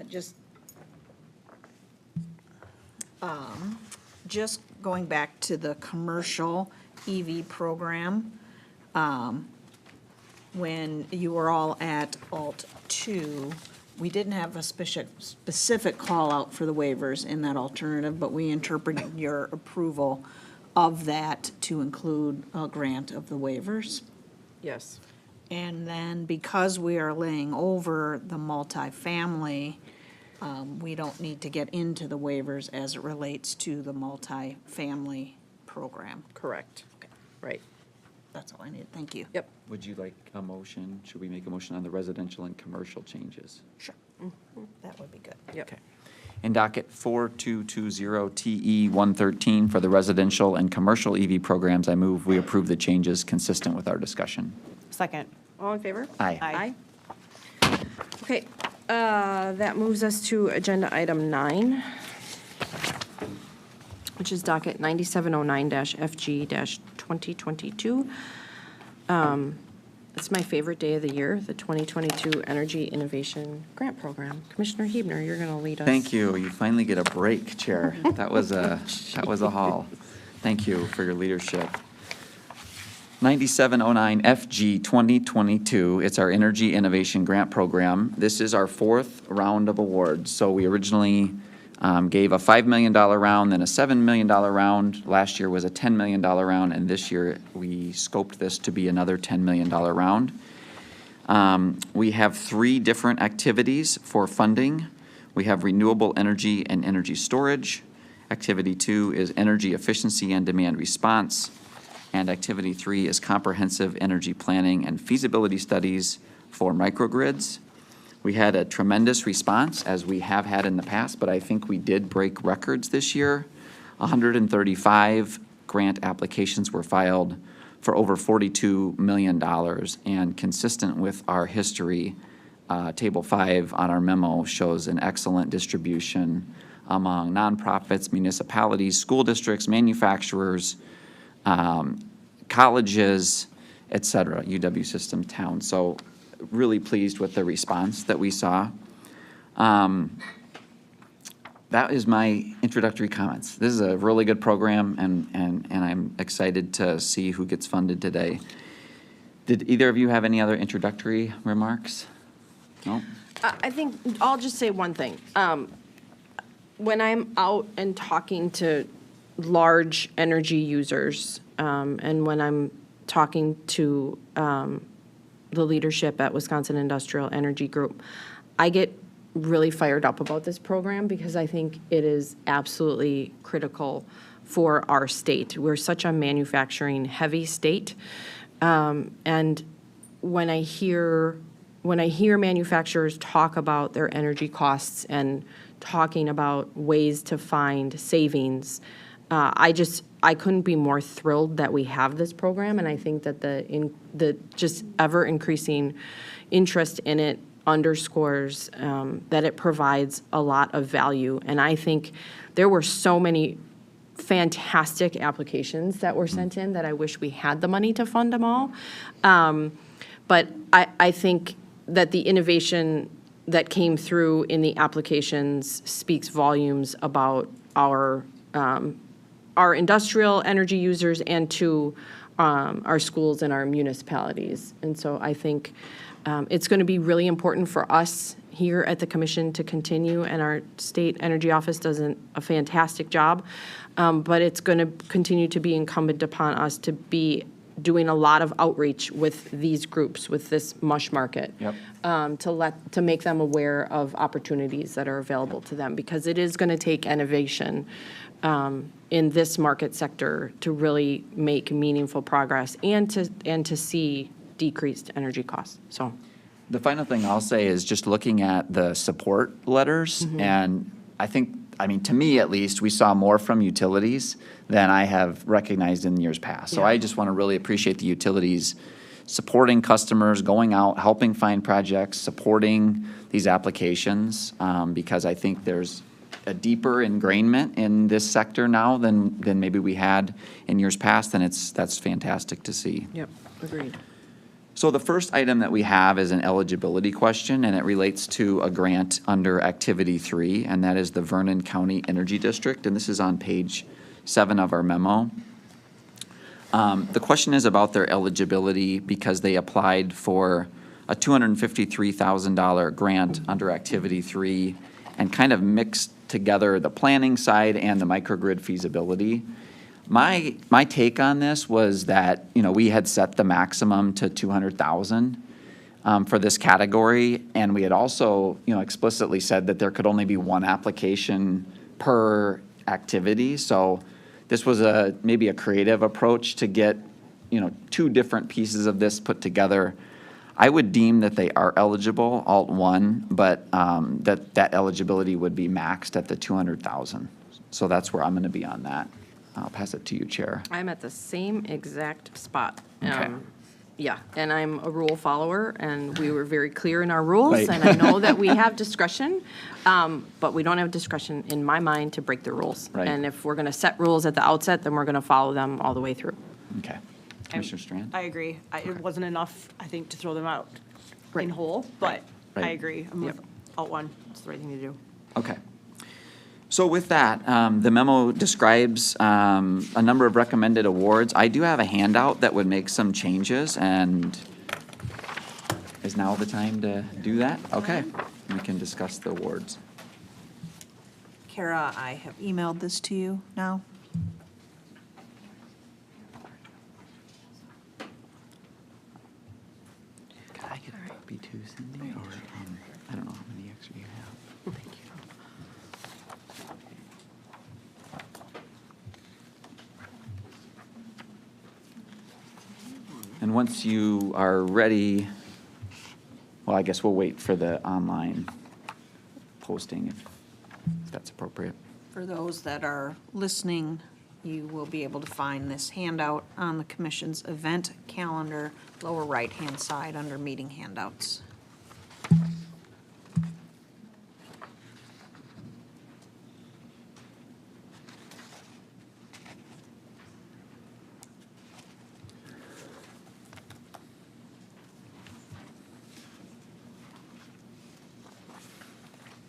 just going back to the commercial EV program, when you were all at Alt 2, we didn't have a specific call out for the waivers in that alternative, but we interpreted your approval of that to include a grant of the waivers. Yes. And then because we are laying over the multifamily, we don't need to get into the waivers as it relates to the multifamily program. Correct. Right. That's all I need. Thank you. Yep. Would you like a motion? Should we make a motion on the residential and commercial changes? Sure. That would be good. Yep. Okay. In docket 4220 TE 113 for the residential and commercial EV programs, I move we approve the changes consistent with our discussion. Second. All in favor? Aye. Aye. Okay, that moves us to agenda item 9, which is docket 9709-FG-2022. It's my favorite day of the year, the 2022 Energy Innovation Grant Program. Commissioner Hebner, you're going to lead us. Thank you. You finally get a break, Chair. That was a haul. Thank you for your leadership. 9709 FG 2022, it's our Energy Innovation Grant Program. This is our 4th round of awards. So we originally gave a $5 million round, then a $7 million round. Last year was a $10 million round, and this year we scoped this to be another $10 million round. We have 3 different activities for funding. We have renewable energy and energy storage. Activity 2 is energy efficiency and demand response. And activity 3 is comprehensive energy planning and feasibility studies for microgrids. We had a tremendous response, as we have had in the past, but I think we did break records this year. 135 grant applications were filed for over $42 million. And consistent with our history, Table 5 on our memo shows an excellent distribution among nonprofits, municipalities, school districts, manufacturers, colleges, et cetera, UW system towns. So really pleased with the response that we saw. That is my introductory comments. This is a really good program, and I'm excited to see who gets funded today. Did either of you have any other introductory remarks? No? I think, I'll just say one thing. When I'm out and talking to large energy users, and when I'm talking to the leadership at Wisconsin Industrial Energy Group, I get really fired up about this program because I think it is absolutely critical for our state. We're such a manufacturing-heavy state, and when I hear manufacturers talk about their energy costs and talking about ways to find savings, I couldn't be more thrilled that we have this program, and I think that the just ever-increasing interest in it underscores that it provides a lot of value. And I think there were so many fantastic applications that were sent in that I wish we had the money to fund them all. But I think that the innovation that came through in the applications speaks volumes about our industrial energy users and to our schools and our municipalities. And so I think it's going to be really important for us here at the commission to continue, and our state energy office does a fantastic job, but it's going to continue to be incumbent upon us to be doing a lot of outreach with these groups, with this MUSH market, Yep. to make them aware of opportunities that are available to them, because it is going to take innovation in this market sector to really make meaningful progress and to see decreased energy costs. So The final thing I'll say is just looking at the support letters, and I think, to me at least, we saw more from utilities than I have recognized in years past. So Yeah. I just want to really appreciate the utilities supporting customers, going out, helping find projects, supporting these applications, because I think there's a deeper ingrainment in this sector now than maybe we had in years past, and that's fantastic to see. Yep, agreed. So the first item that we have is an eligibility question, and it relates to a grant under Activity 3, and that is the Vernon County Energy District, and this is on page 7 of our memo. The question is about their eligibility because they applied for a $253,000 grant under Activity 3 and kind of mixed together the planning side and the microgrid feasibility. My take on this was that, we had set the maximum to 200,000 for this category, and we had also, explicitly said that there could only be one application per activity. So this was maybe a creative approach to get, 2 different pieces of this put together. I would deem that they are eligible, Alt 1, but that eligibility would be maxed at the 200,000. So that's where I'm going to be on that. I'll pass it to you, Chair. I'm at the same exact spot. Okay. Yeah, and I'm a rule follower, and we were very clear in our rules, Right. and I know that we have discretion, but we don't have discretion, in my mind, to break the rules. Right. And if we're going to set rules at the outset, then we're going to follow them all the way through. Okay. Commissioner Strand? I agree. It wasn't enough, I think, to throw them out Right. in whole, but I Right. agree. I'm with Alt 1. It's the right thing to do. Okay. So with that, the memo describes a number of recommended awards. I do have a handout that would make some changes, and is now the time to do that? Okay, we can discuss the awards. Kara, I have emailed this to you now. Could I get a copy too, Cindy, or, I don't know how many extra you have. Thank you. And once you are ready, well, I guess we'll wait for the online posting if that's appropriate. For those that are listening, you will be able to find this handout on the commission's event calendar, lower right-hand side under meeting handouts.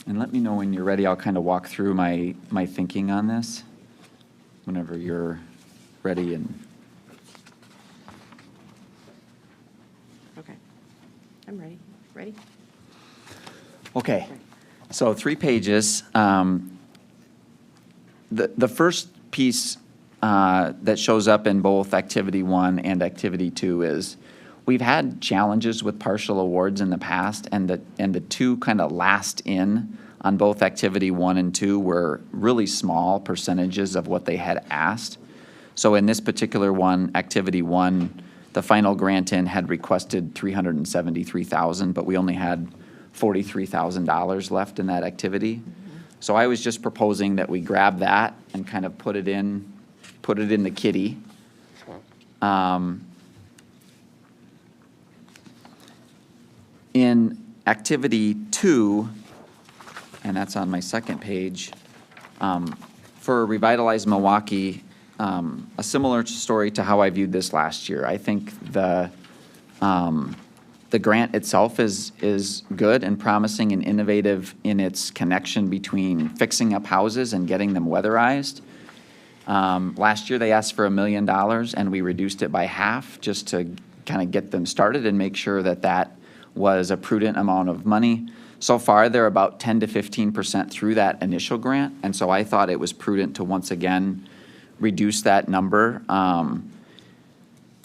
And let me know when you're ready. I'll kind of walk through my thinking on this whenever you're ready. And Okay. I'm ready. Ready? okay, so 3 pages. The first piece that shows up in both Activity 1 and Activity 2 is we've had challenges with partial awards in the past, and the 2 kind of last in on both Activity 1 and 2 were really small percentages of what they had asked. So in this particular one, Activity 1, the final grant in had requested $373,000, but we only had $43,000 left in that activity. So I was just proposing that we grab that and kind of put it in the kitty. In Activity 2, and that's on my second page, for Revitalize Milwaukee, a similar story to how I viewed this last year. I think the grant itself is good and promising and innovative in its connection between fixing up houses and getting them weatherized. Last year, they asked for $1 million, and we reduced it by half just to kind of get them started and make sure that that was a prudent amount of money. So far, they're about 10 to 15% through that initial grant, and so I thought it was prudent to once again reduce that number,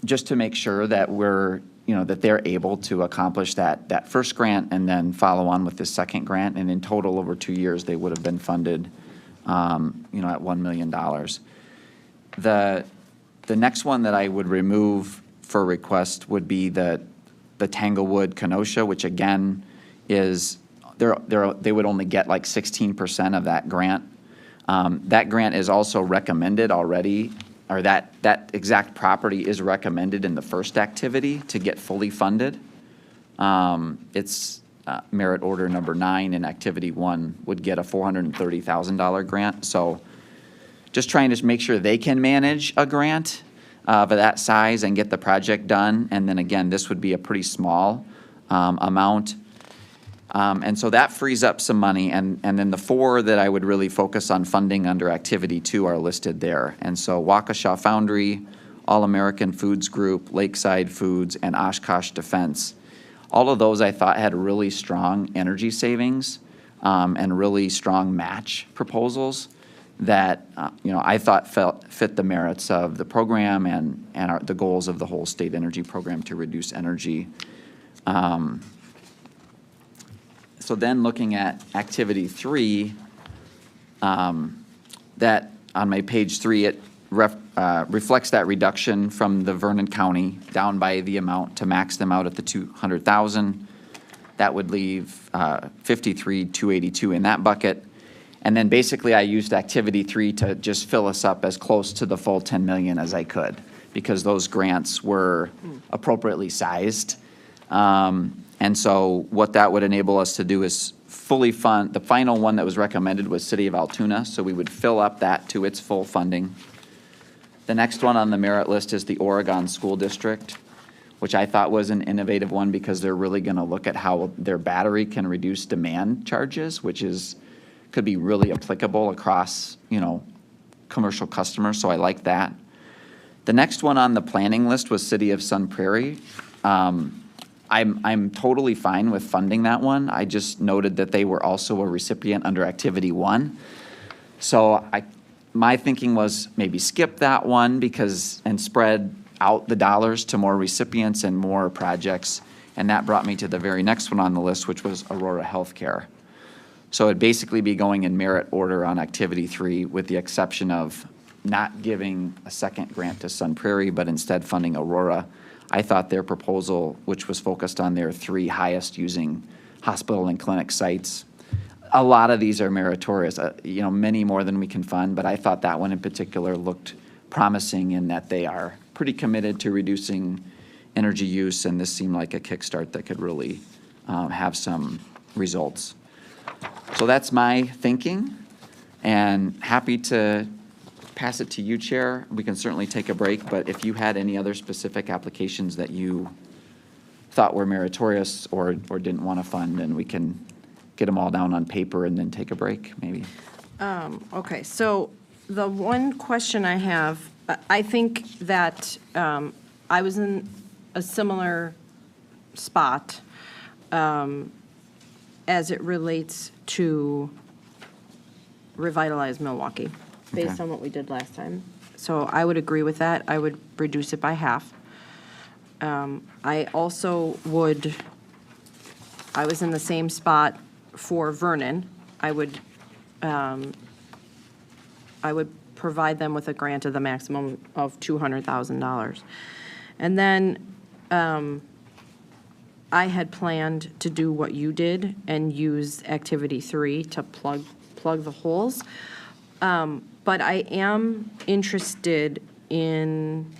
just to make sure that that they're able to accomplish that first grant and then follow on with the second grant. And in total, over 2 years, they would have been funded, at $1 million. The next one that I would remove for request would be the Tanglewood Kenosha, which again is, they would only get like 16% of that grant. That grant is also recommended already, or that exact property is recommended in the first activity to get fully funded. It's merit order number 9 in Activity 1 would get a $430,000 grant. So just trying to make sure they can manage a grant of that size and get the project done. And then again, this would be a pretty small amount. And so that frees up some money. And then the 4 that I would really focus on funding under Activity 2 are listed there. And so Waukesha Foundry, All-American Foods Group, Lakeside Foods, and Oshkosh Defense. All of those I thought had really strong energy savings and really strong match proposals that I thought fit the merits of the program and the goals of the whole state energy program to reduce energy. So then looking at Activity 3, that on my page 3, it reflects that reduction from the Vernon County down by the amount to max them out at the $200,000. That would leave 53,282 in that bucket. And then basically I used Activity 3 to just fill us up as close to the full 10 million as I could, because those grants were appropriately sized. And so what that would enable us to do is fully fund, the final one that was recommended was City of Altoona, so we would fill up that to its full funding. The next one on the merit list is the Oregon School District, which I thought was an innovative one because they're really gonna look at how their battery can reduce demand charges, which could be really applicable across, commercial customers, so I like that. The next one on the planning list was City of Sun Prairie. I'm totally fine with funding that one. I just noted that they were also a recipient under Activity 1. So my thinking was maybe skip that one and spread out the dollars to more recipients and more projects. And that brought me to the very next one on the list, which was Aurora Healthcare. So it'd basically be going in merit order on Activity 3 with the exception of not giving a second grant to Sun Prairie, but instead funding Aurora. I thought their proposal, which was focused on their 3 highest using hospital and clinic sites, a lot of these are meritorious, many more than we can fund, but I thought that one in particular looked promising in that they are pretty committed to reducing energy use, and this seemed like a kickstart that could really have some results. So that's my thinking, and happy to pass it to you, Chair. We can certainly take a break, but if you had any other specific applications that you thought were meritorious or didn't want to fund, then we can get them all down on paper and then take a break, maybe. Okay, so the one question I have, I think that I was in a similar spot as it relates to Revitalize Milwaukee, based Okay. on what we did last time. So I would agree with that. I would reduce it by half. I also I was in the same spot for Vernon. I would provide them with a grant of the maximum of $200,000. And then I had planned to do what you did and use Activity 3 to plug the holes. But I am interested in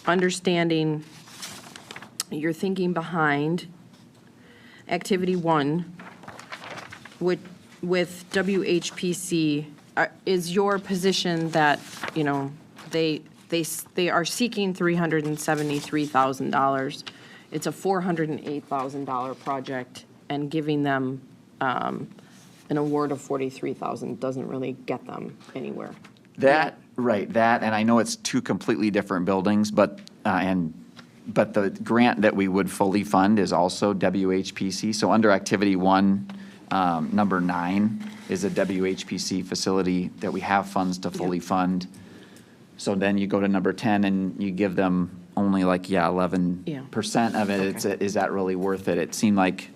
understanding your thinking behind Activity 1 with WHPC. Is your position that, they are seeking $373,000? It's a $408,000 project, and giving them an award of $43,000 doesn't really get them anywhere. Right, and I know it's 2 completely different buildings, but the grant that we would fully fund is also WHPC. So under Activity 1, number 9 is a WHPC facility that we have funds to fully fund. So then you go to number 10 and you give them only 11% of it. Okay. Is that really worth it? It seemed like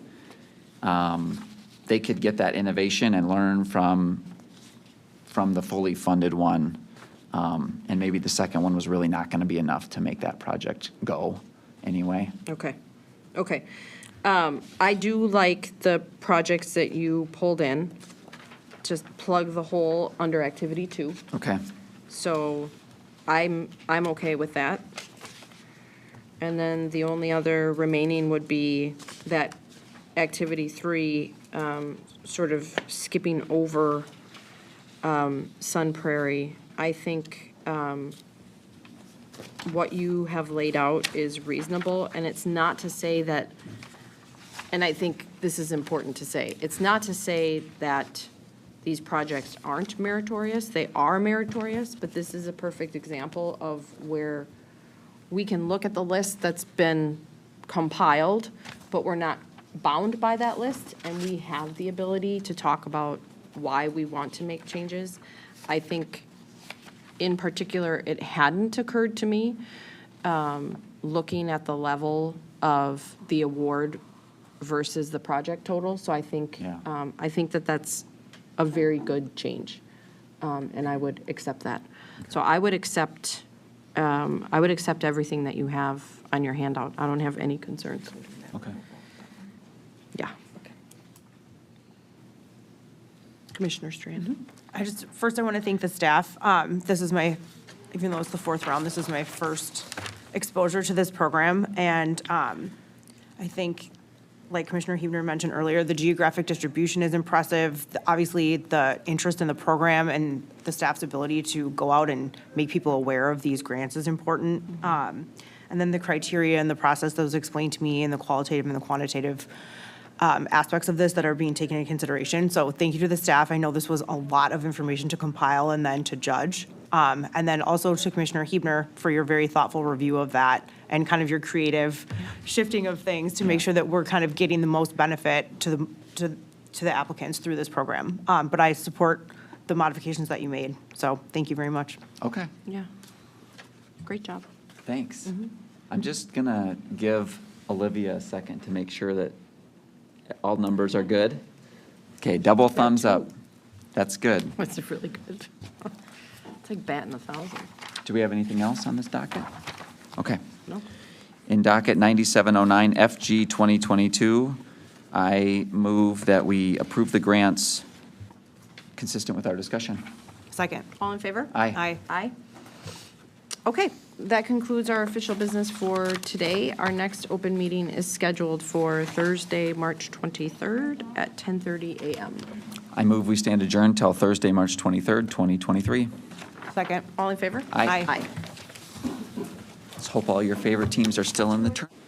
they could get that innovation and learn from the fully funded one. And maybe the second one was really not going to be enough to make that project go anyway. Okay. I do like the projects that you pulled in. Just plug the hole under Activity 2. Okay. So I'm okay with that. And then the only other remaining would be that Activity 3, sort of skipping over Sun Prairie. I think what you have laid out is reasonable, and it's not to say that, and I think this is important to say, it's not to say that these projects aren't meritorious. They are meritorious, but this is a perfect example of where we can look at the list that's been compiled, but we're not bound by that list, and we have the ability to talk about why we want to make changes. I think, in particular, it hadn't occurred to me, looking at the level of the award versus the project total. So I think, Yeah. I think that that's a very good change, and I would accept that. So I would accept everything that you have on your handout. I don't have any concerns. Okay. Yeah. Commissioner Strand. First, I want to thank the staff. This is even though it's the fourth round, this is my first exposure to this program. And I think, like Commissioner Huebner mentioned earlier, the geographic distribution is impressive. Obviously, the interest in the program and the staff's ability to go out and make people aware of these grants is important. And then the criteria and the process that was explained to me, and the qualitative and the quantitative aspects of this that are being taken into consideration. So thank you to the staff. I know this was a lot of information to compile and then to judge. And then also to Commissioner Huebner for your very thoughtful review of that and kind of your creative shifting of things to make sure that we're kind of getting the most benefit to the applicants through this program. But I support the modifications that you made. So thank you very much. Okay, Yeah. Great job. thanks. I'm just going to give Olivia a second to make sure that all numbers are good. Okay, double thumbs up. That's good. That's really good. It's like batting 1,000. Do we have anything else on this docket? Okay. No? In docket 9709 FG 2022, I move that we approve the grants consistent with our discussion. Second. All in favor? Aye. Aye. Aye. Okay, that concludes our official business for today. Our next open meeting is scheduled for Thursday, March 23rd at 10:30 a.m. I move we stand adjourned till Thursday, March 23rd, 2023. Second. All in favor? Aye. Aye. Let's hope all your favorite teams are still in the tournament.